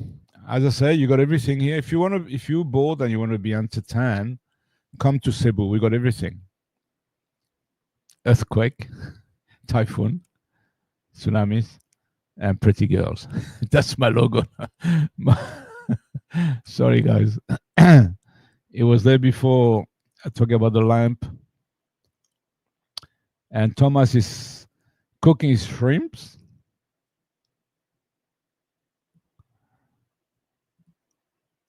I say, you got everything here. If you're bored and you want to be entertained, come to Cebu. We got everything. Earthquake, typhoon, tsunamis, and pretty girls. That's my logo. Sorry, guys. It was there before I talk about the lamp. And Thomas is cooking his shrimps.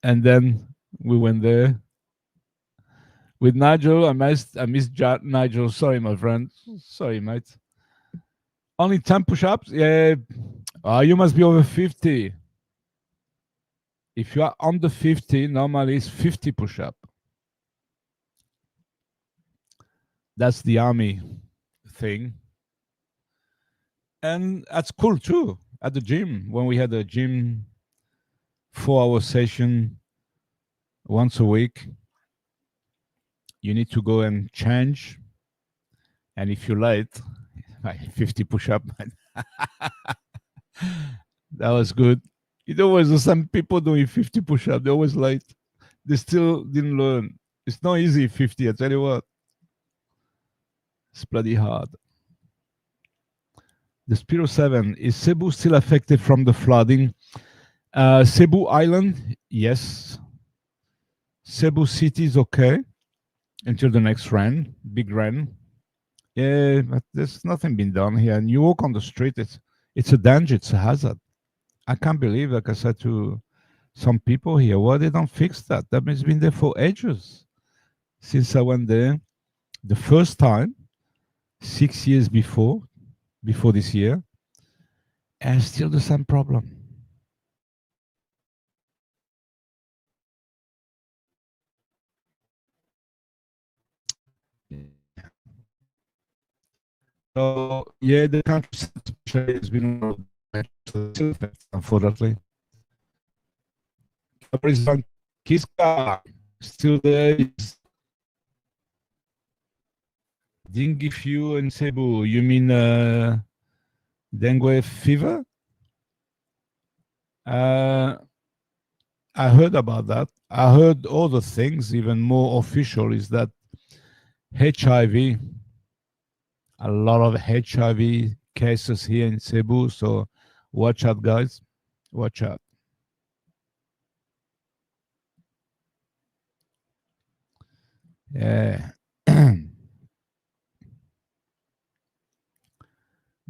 And then we went there with Nigel. I missed Nigel. Sorry, my friend. Sorry, mate. Only 10 push-ups? Yeah. You must be over 50. If you are under 50, normally it's 50 push-up. That's the army thing. And that's cool too. At the gym, when we had a gym 4-hour session once a week, you need to go and change. And if you're late, like 50 push-up, that was good. It always the same people doing 50 push-up. They're always late. They still didn't learn. It's not easy 50, I tell you what. It's bloody hard. The Spiro 7, is Cebu still affected from the flooding? Cebu Island, yes. Cebu City is okay until the next rain, big rain. Yeah, but there's nothing been done here. And you walk on the street, it's a danger, it's a hazard. I can't believe, like I said to some people here, why they don't fix that? That means it's been there for ages. Since I went there the first time, 6 years before this year, and still the same problem. So yeah, the country has been unfortunately. President Kiska still there. Didn't give you in Cebu. You mean dengue fever? I heard about that. I heard other things, even more official, is that HIV, a lot of HIV cases here in Cebu. So watch out, guys. Watch out. Yeah.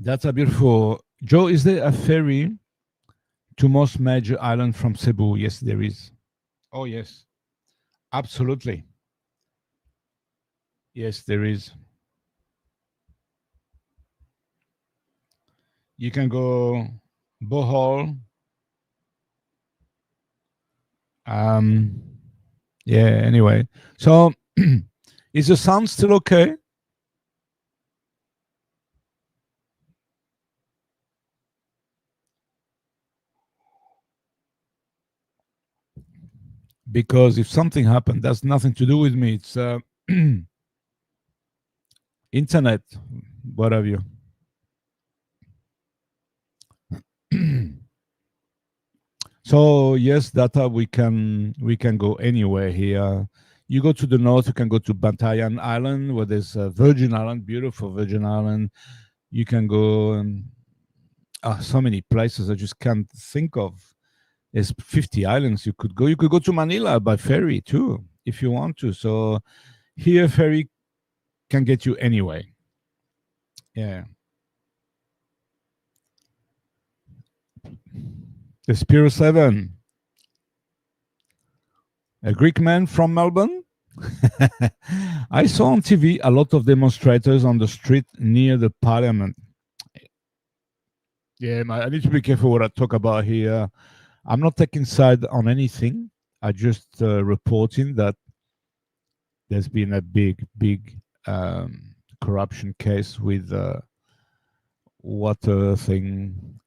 That's a beautiful. Joe, is there a ferry to most major island from Cebu? Yes, there is. Oh, yes. Absolutely. Yes, there is. You can go Bohol. Yeah, anyway. So is the sound still okay? Because if something happened, that's nothing to do with me. It's internet, what have you. So yes, data we can go anywhere here. You go to the north, you can go to Bantayan Island, where there's a Virgin Island, beautiful Virgin Island. You can go so many places I just can't think of. There's 50 islands you could go. You could go to Manila by ferry too, if you want to. So here, ferry can get you anywhere. Yeah. The Spiro 7. A Greek man from Melbourne. I saw on TV a lot of demonstrators on the street near the parliament. Yeah, I need to be careful what I talk about here. I'm not taking side on anything. I just reporting that there's been a big corruption case with water thing,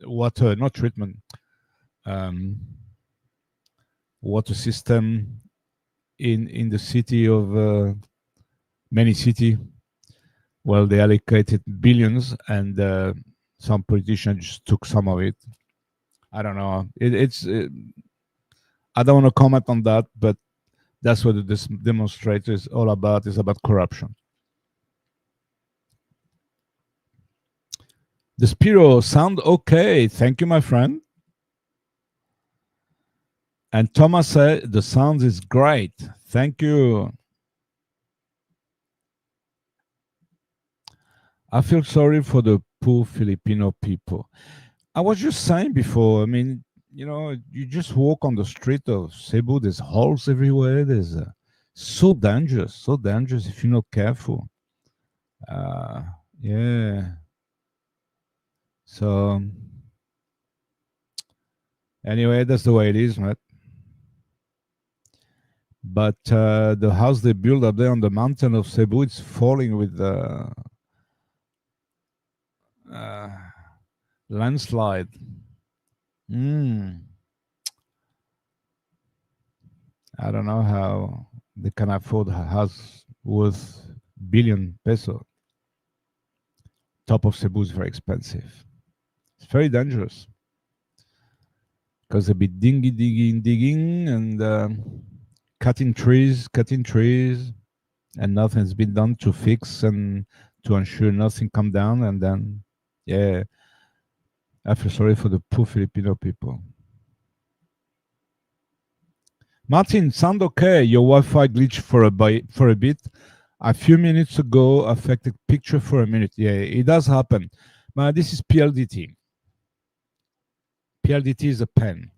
water, not treatment, water system in the city of many city. Well, they allocated billions, and some politicians just took some of it. I don't know. I don't want to comment on that, but that's what this demonstrator is all about. It's about corruption. The Spiro sound okay. Thank you, my friend. And Thomas said the sound is great. Thank you. I feel sorry for the poor Filipino people. I was just saying before, I mean, you just walk on the street of Cebu, there's holes everywhere. There's so dangerous if you're not careful. Yeah. So anyway, that's the way it is, man. But the house they built up there on the mountain of Cebu, it's falling with the uh, landslide. Mm. I don't know how they can afford a house worth billion peso. Top of Cebu is very expensive. It's very dangerous because they'll be digging, and cutting trees, and nothing's been done to fix and to ensure nothing come down. And then, yeah, I feel sorry for the poor Filipino people. Martin, sound okay? Your Wi-Fi glitched for a bit. A few minutes ago, affected picture for a minute. Yeah, it does happen. But this is PLDT. PLDT is a pen.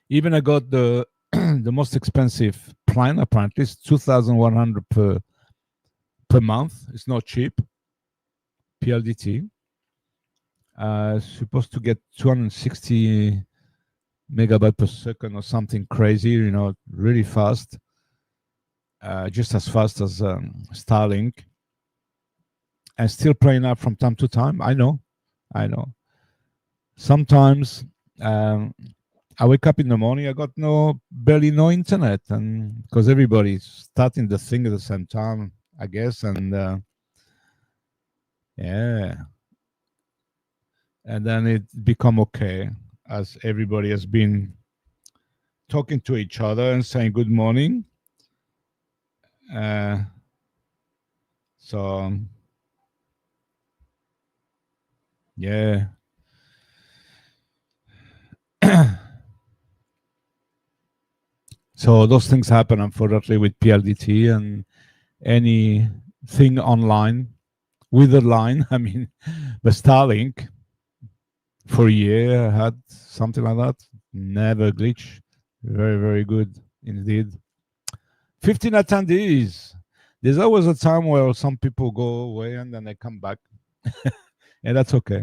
Even I got the the most expensive plan. Apparently, it's 2,100 per month. It's not cheap. PLDT. Supposed to get 260 megabyte per second or something crazy. Really fast. Just as fast as Starlink. And still playing up from time to time. I know. Sometimes um, I wake up in the morning, I got barely no internet, and because everybody's starting the thing at the same time, I guess, and yeah, and then it become okay as everybody has been talking to each other and saying good morning. Uh, so yeah. So those things happen, unfortunately, with PLDT and anything online with a line. I mean, the Starlink for a year I had something like that. Never glitch. Very, very good indeed. 15 attendees. There's always a time where some people go away and then they come back, and that's okay.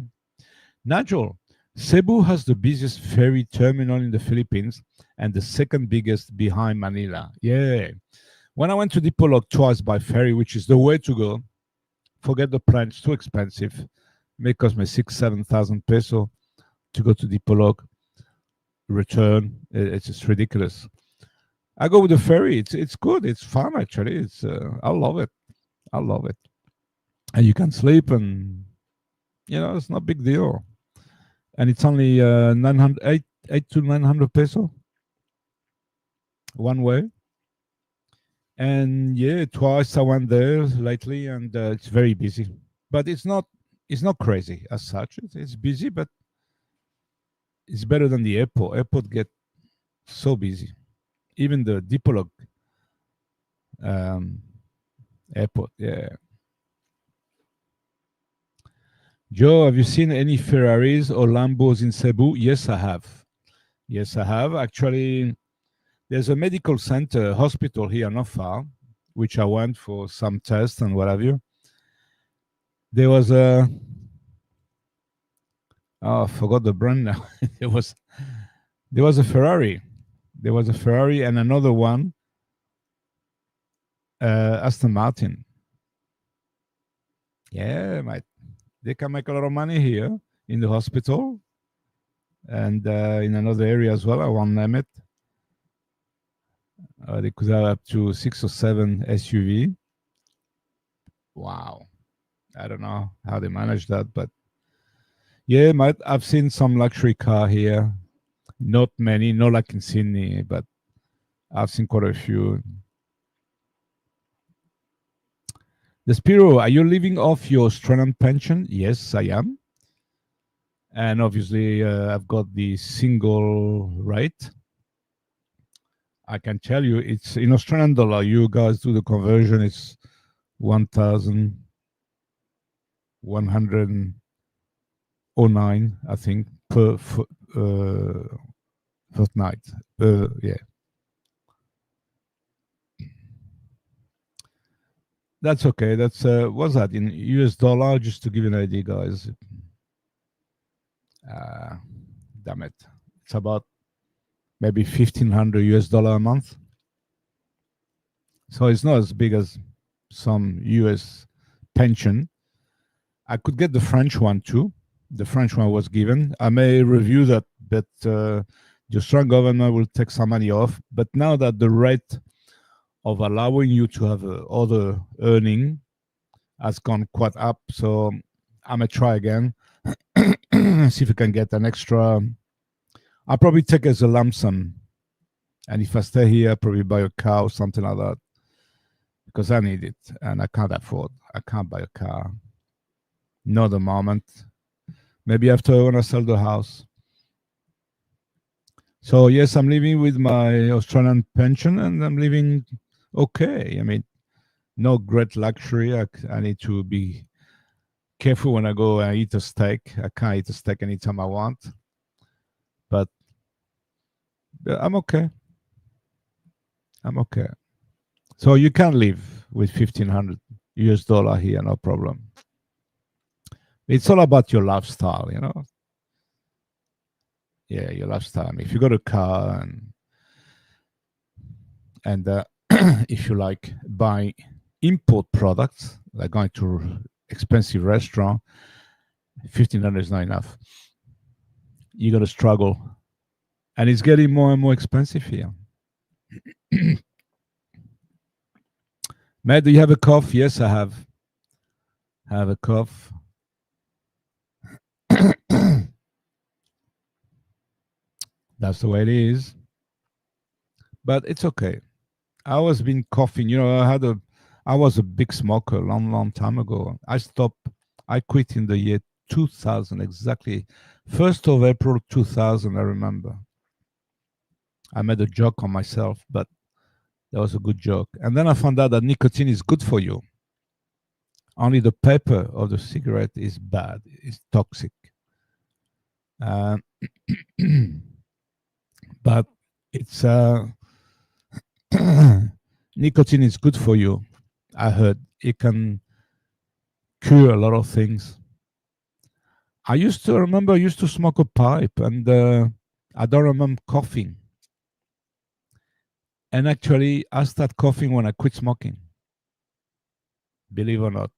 Nigel, Cebu has the busiest ferry terminal in the Philippines and the second biggest behind Manila. Yeah. When I went to Dipolog twice by ferry, which is the way to go, forget the plane, it's too expensive. May cost me 6,000-7,000 peso to go to Dipolog, return. It's just ridiculous. I go with the ferry. It's good. It's fun actually. I love it. I love it. And you can sleep, and it's not a big deal. And it's only 900, 8 to 900 peso one way. And yeah, twice I went there lately, and it's very busy. But it's not crazy as such. It's busy, but it's better than the airport. Airport get so busy. Even the Dipolog um, airport. Yeah. Joe, have you seen any Ferraris or Lambos in Cebu? Yes, I have. Yes, I have. Actually, there's a medical center, hospital here not far, which I went for some tests and what have you. There was I forgot the brand now. there was a Ferrari. There was a Ferrari and another one, Aston Martin. Yeah, mate. They can make a lot of money here in the hospital and in another area as well. I won't name it. They could have up to 6 or 7 SUV. Wow. I don't know how they manage that, but yeah, I've seen some luxury car here. Not many, not like in Sydney, but I've seen quite a few. The Spiro, are you living off your Australian pension? Yes, I am. And obviously, I've got the single rate. I can tell you it's in Australian dollar. You guys do the conversion, it's 1,109, I think, per fortnight. Yeah. That's okay. That's what's that in US dollar? Just to give you an idea, guys. Uh, Damn it, it's about maybe $1,500 a month. So it's not as big as some US pension. I could get the French one too. The French one was given. I may review that, but the Australian government will take some money off. But now that the rate of allowing you to have other earning has gone quite up, so I may try again. See if I can get an extra. I'll probably take it as a lump sum, and if I stay here, I'll probably buy a car or something like that because I need it and I can't afford. I can't buy a car. Not the moment. Maybe after when I sell the house. So yes, I'm living with my Australian pension, and I'm living okay. I mean, no great luxury. I need to be careful when I go and eat a steak. I can't eat a steak anytime I want, but I'm okay. I'm okay. So you can live with $1,500 here, no problem. It's all about your lifestyle, you know. Yeah, your lifestyle. If you got a car and if you like buy import products, like going to expensive restaurant, 1,500 is not enough. You're gonna struggle, and it's getting more and more expensive here. Matt, do you have a cough? Yes, I have. Have a cough. That's the way it is. But it's okay. I was been coughing. You know, I was a big smoker a long time ago. I quit in the year 2000, exactly 1st of April 2000. I remember. I made a joke on myself, but that was a good joke. And then I found out that nicotine is good for you. Only the paper of the cigarette is bad. It's toxic. But it's nicotine is good for you. I heard it can cure a lot of things. I used to smoke a pipe, and I don't remember coughing. And actually, I started coughing when I quit smoking. Believe it or not,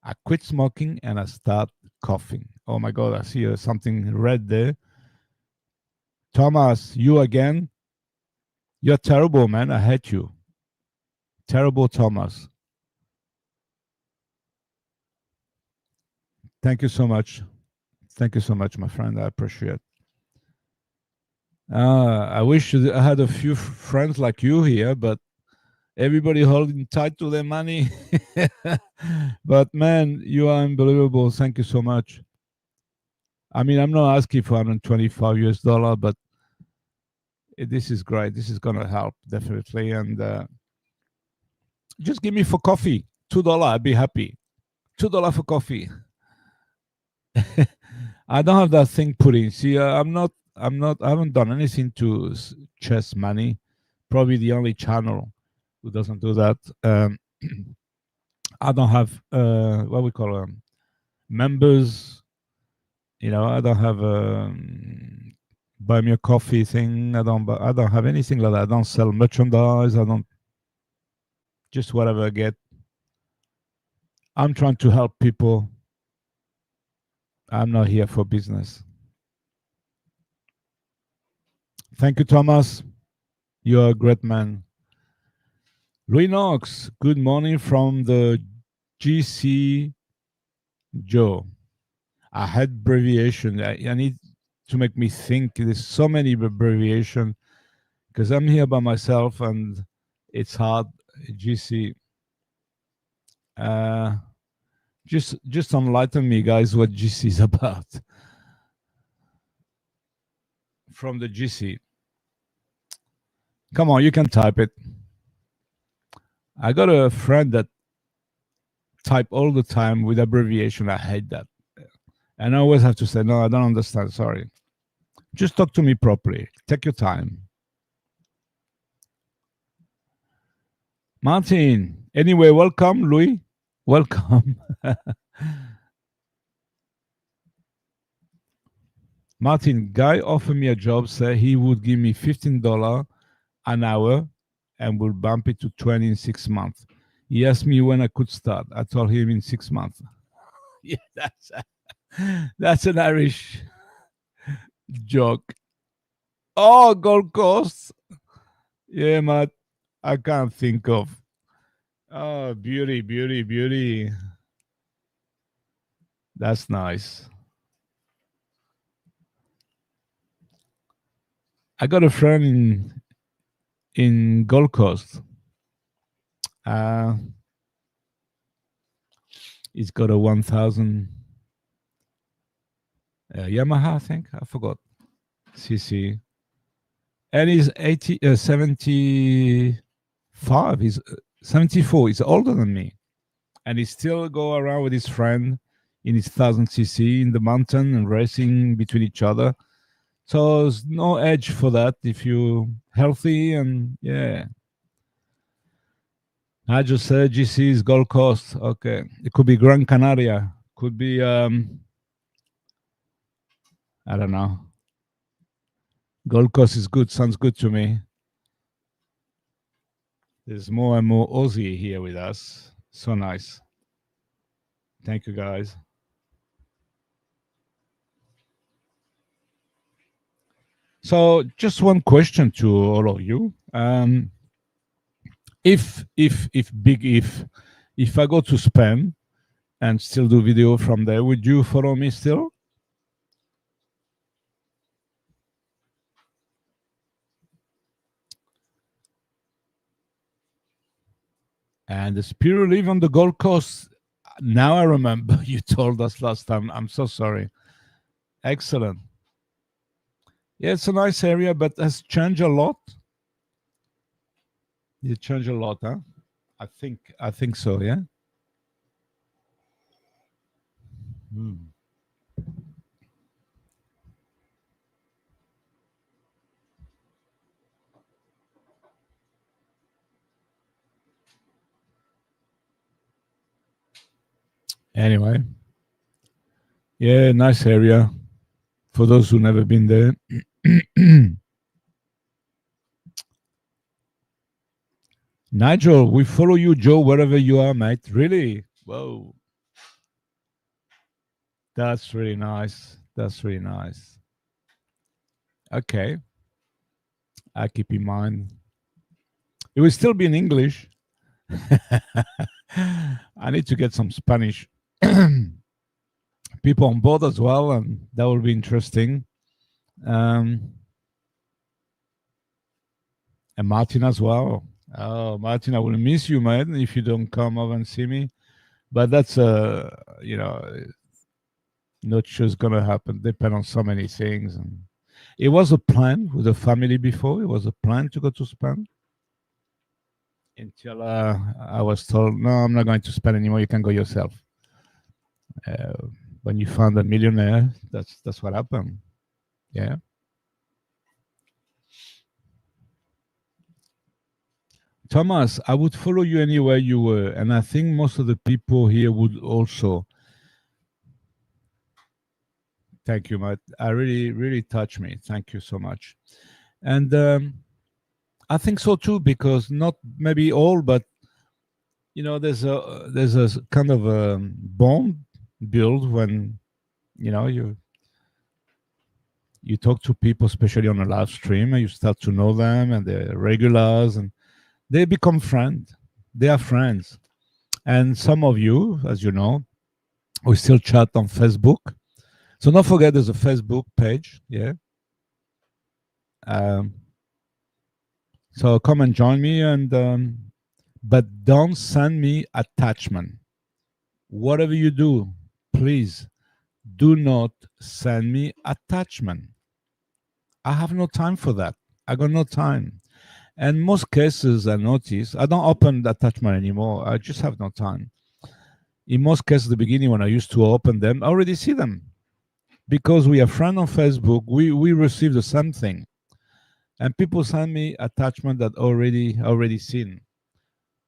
I quit smoking and I start coughing. Oh my God, I see something red there. Thomas, you again? You're terrible, man. I hate you. Terrible, Thomas. Thank you so much. Thank you so much, my friend. I appreciate it. I wish I had a few friends like you here, but everybody holding tight to their money. But man, you are unbelievable. Thank you so much. I mean, I'm not asking for $125, but this is great. This is gonna help definitely. And just give me for coffee $2. I'd be happy. $2 for coffee. I don't have that thing put in. See, I haven't done anything to chase money. Probably the only channel who doesn't do that. I don't have what we call members. You know, I don't have buy me a coffee thing. I don't have anything like that. I don't sell merchandise. I don't just whatever I get. I'm trying to help people. I'm not here for business. Thank you, Thomas. You're a great man. Louis Knox, good morning from the GC Joe. I had abbreviation. I need to make me think. There's so many abbreviation because I'm here by myself and it's hard. GC. Just enlighten me, guys, what GC is about. From the GC. Come on, you can type it. I got a friend that type all the time with abbreviation. I hate that. And I always have to say, no, I don't understand. Sorry. Just talk to me properly. Take your time. Martin. Anyway, welcome, Louis. Welcome. Martin, guy offered me a job, said he would give me $15 an hour and will bump it to 20 in 6 months. He asked me when I could start. I told him in 6 months. Yeah, that's an Irish joke. Oh, Gold Coast. Yeah, Matt. I can't think of. Oh, beauty, beauty, beauty. That's nice. I got a friend in Gold Coast. Uh, he's got a 1000 Yamaha, I think. I forgot. CC. And he's 75. He's 74. He's older than me. And he still go around with his friend in his 1000cc in the mountain and racing between each other. So there's no edge for that if you're healthy and yeah. I just said GC is Gold Coast. Okay. It could be Gran Canaria. Could be I don't know. Gold Coast is good. Sounds good to me. There's more and more Aussie here with us. So nice. Thank you, guys. So, just one question to all of you: if I go to Spain and still do video from there, would you follow me still? And the Spirit live on the Gold Coast. Now I remember you told us last time. I'm so sorry. Excellent. Yeah, it's a nice area, but has changed a lot. It changed a lot, huh? I think so. Yeah. Hmm. Anyway, yeah, nice area for those who never been there. Nigel, we follow you, Joe, wherever you are, mate. Really? Whoa. That's really nice. That's really nice. Okay. I keep in mind. It will still be in English. I need to get some Spanish people on board as well, and that will be interesting. And Martin as well. Oh, Martin, I will miss you, man, if you don't come over and see me. But that's not sure it's gonna happen. Depend on so many things. And it was a plan with the family before. It was a plan to go to Spain until I was told, no, I'm not going to Spain anymore. You can go yourself. Uh, when you found a millionaire, that's what happened. Yeah. Thomas, I would follow you anywhere you were, and I think most of the people here would also. Thank you, Matt. I really touched me. Thank you so much. And I think so too, because not maybe all, but there's a kind of a bond build when you talk to people, especially on a live stream, and you start to know them, and they're regulars, and they become friends. They are friends, and some of you, as you know, we still chat on Facebook. So don't forget, there's a Facebook page. Yeah. Um, so come and join me, and but don't send me attachment. Whatever you do, please do not send me attachment. I have no time for that. I got no time. And most cases I notice, I don't open the attachment anymore. I just have no time. In most cases, at the beginning when I used to open them, I already see them. Because we are friends on Facebook, we receive the same thing. And people send me attachment that already seen.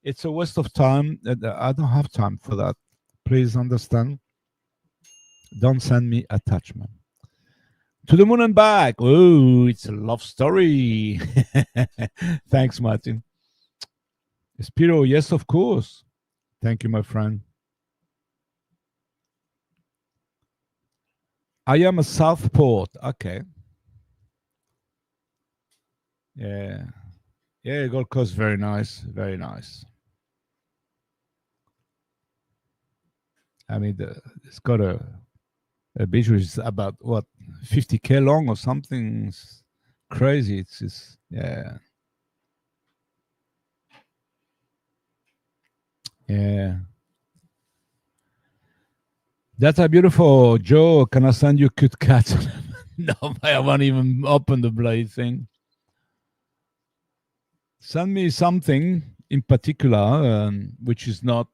It's a waste of time. I don't have time for that. Please understand. Don't send me attachment. To the moon and back. Oh, it's a love story. Thanks, Martin. Spiro, yes, of course. Thank you, my friend. I am a Southport. Okay. Yeah. Yeah, Gold Coast, very nice. Very nice. I mean, it's got a beach which is about, what, 50K long or something. It's crazy. It's just, yeah. Yeah. That's a beautiful. Joe, can I send you cute cat? No, I won't even open the bloody thing. Send me something in particular, which is not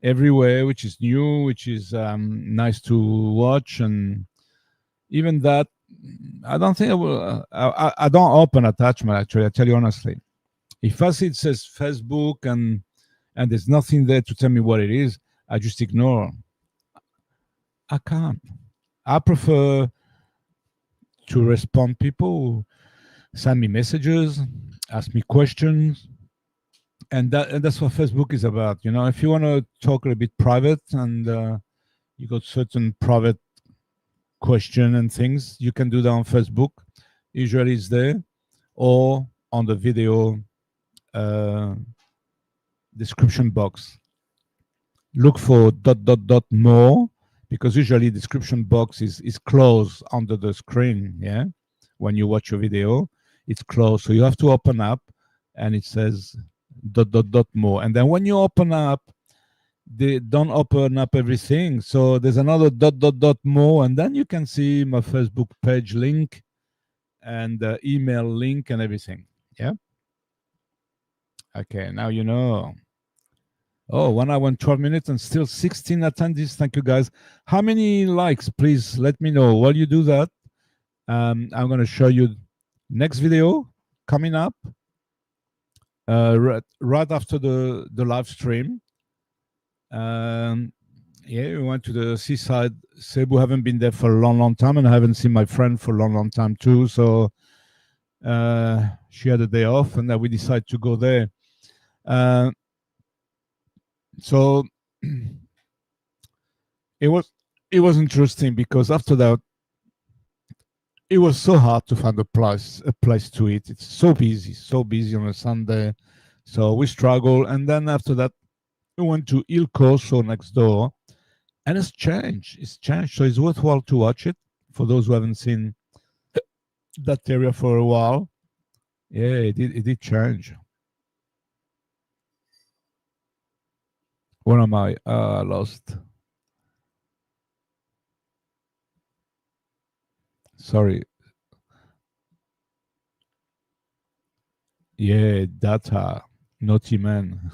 everywhere, which is new, which is nice to watch, and even that, I don't think I will. I don't open attachment. Actually, I tell you honestly, if I see it says Facebook and there's nothing there to tell me what it is, I just ignore. I can't. I prefer to respond people send me messages, ask me questions, and that's what Facebook is about. You know, if you want to talk a bit private and you got certain private question and things, you can do that on Facebook. Usually it's there, or on the video uh, description box. Look for more, because usually description box is closed under the screen. Yeah, when you watch your video, it's closed, so you have to open up, and it says more. And then when you open up, they don't open up everything, so there's another more, and then you can see my Facebook page link and email link and everything. Yeah. Okay, now you know. Oh, 1 hour and 12 minutes and still 16 attendees. Thank you, guys. How many likes? Please let me know. While you do that, I'm going to show you next video coming up right after the live stream. Yeah, we went to the seaside. Cebu, haven't been there for a long time, and I haven't seen my friend for a long time too. So she had a day off, and then we decided to go there. So it was interesting, because after that, it was so hard to find a place to eat. It's so busy on a Sunday. So we struggled, and then after that, we went to Il Corso next door, and it's changed. It's changed, so it's worthwhile to watch it for those who haven't seen that area for a while. Yeah, it did change. Where am I? Lost. Sorry. Yeah, data. Naughty man.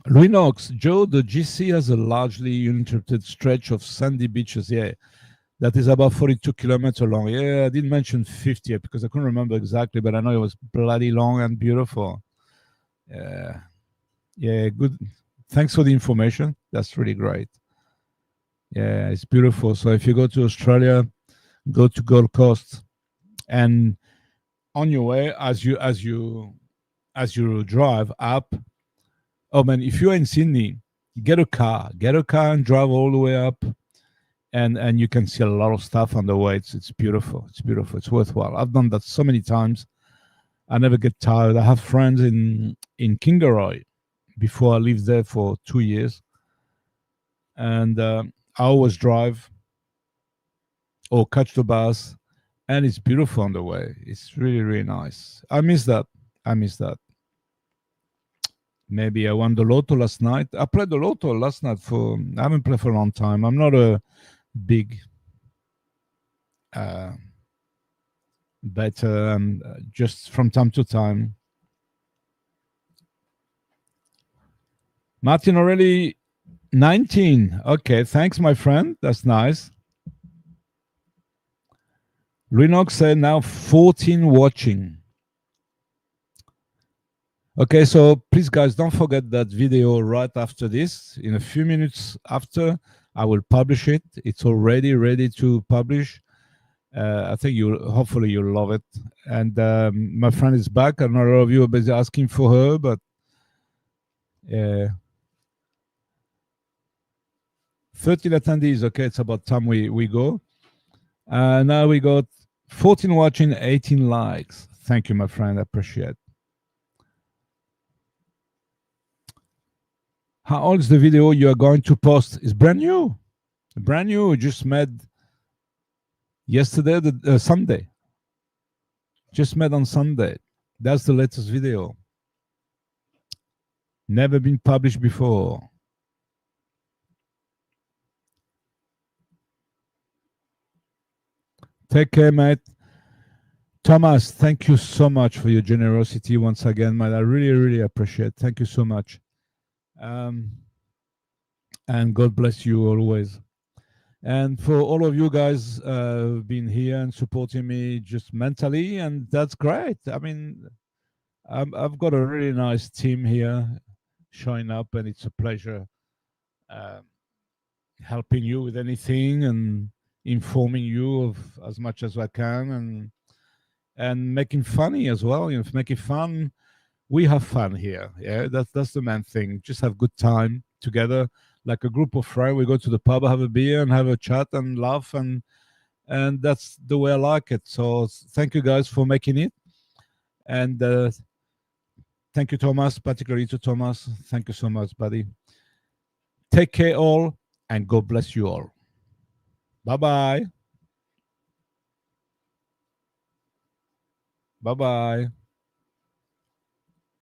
Luinox, Joe, the GC has a largely uninterrupted stretch of sandy beaches. Yeah, that is about 42 kilometers long. Yeah, I didn't mention 50 because I couldn't remember exactly, but I know it was bloody long and beautiful. Yeah, yeah, good. Thanks for the information. That's really great. Yeah, it's beautiful. So if you go to Australia, go to Gold Coast, and on your way, as you drive up. Oh man, if you're in Sydney, get a car and drive all the way up, and you can see a lot of stuff on the way. It's beautiful. It's beautiful. It's worthwhile. I've done that so many times. I never get tired. I have friends in Kingaroy before I lived there for 2 years, and I always drive or catch the bus, and it's beautiful on the way. It's really nice. I miss that. Maybe I won the lotto last night. I played the lotto last night I haven't played for a long time. I'm not a big better, just from time to time. Martin already 19. Okay, thanks, my friend. That's nice. Renox said now 14 watching. Okay, so please, guys, don't forget that video right after this. In a few minutes after, I will publish it. It's already ready to publish. I think hopefully you'll love it. And my friend is back. I know a lot of you are busy asking for her, but 13 attendees. Okay, it's about time we go. Now we got 14 watching, 18 likes. Thank you, my friend. I appreciate it. How old is the video you are going to post? It's brand new. Brand new. Just made yesterday, Sunday. Just made on Sunday. That's the latest video. Never been published before. Take care, mate. Thomas, thank you so much for your generosity once again, mate. I really, really appreciate it. Thank you so much. And God bless you always. And for all of you guys being here and supporting me just mentally, and that's great. I mean, I've got a really nice team here showing up, and it's a pleasure helping you with anything and informing you of as much as I can, and making funny as well. You know, making fun. We have fun here. Yeah, that's the main thing. Just have good time together, like a group of friends. We go to the pub, have a beer, and have a chat and laugh, and that's the way I like it. So thank you guys for making it, and thank you, Thomas, particularly to Thomas. Thank you so much, buddy. Take care, all, and God bless you all. Bye bye. Bye bye.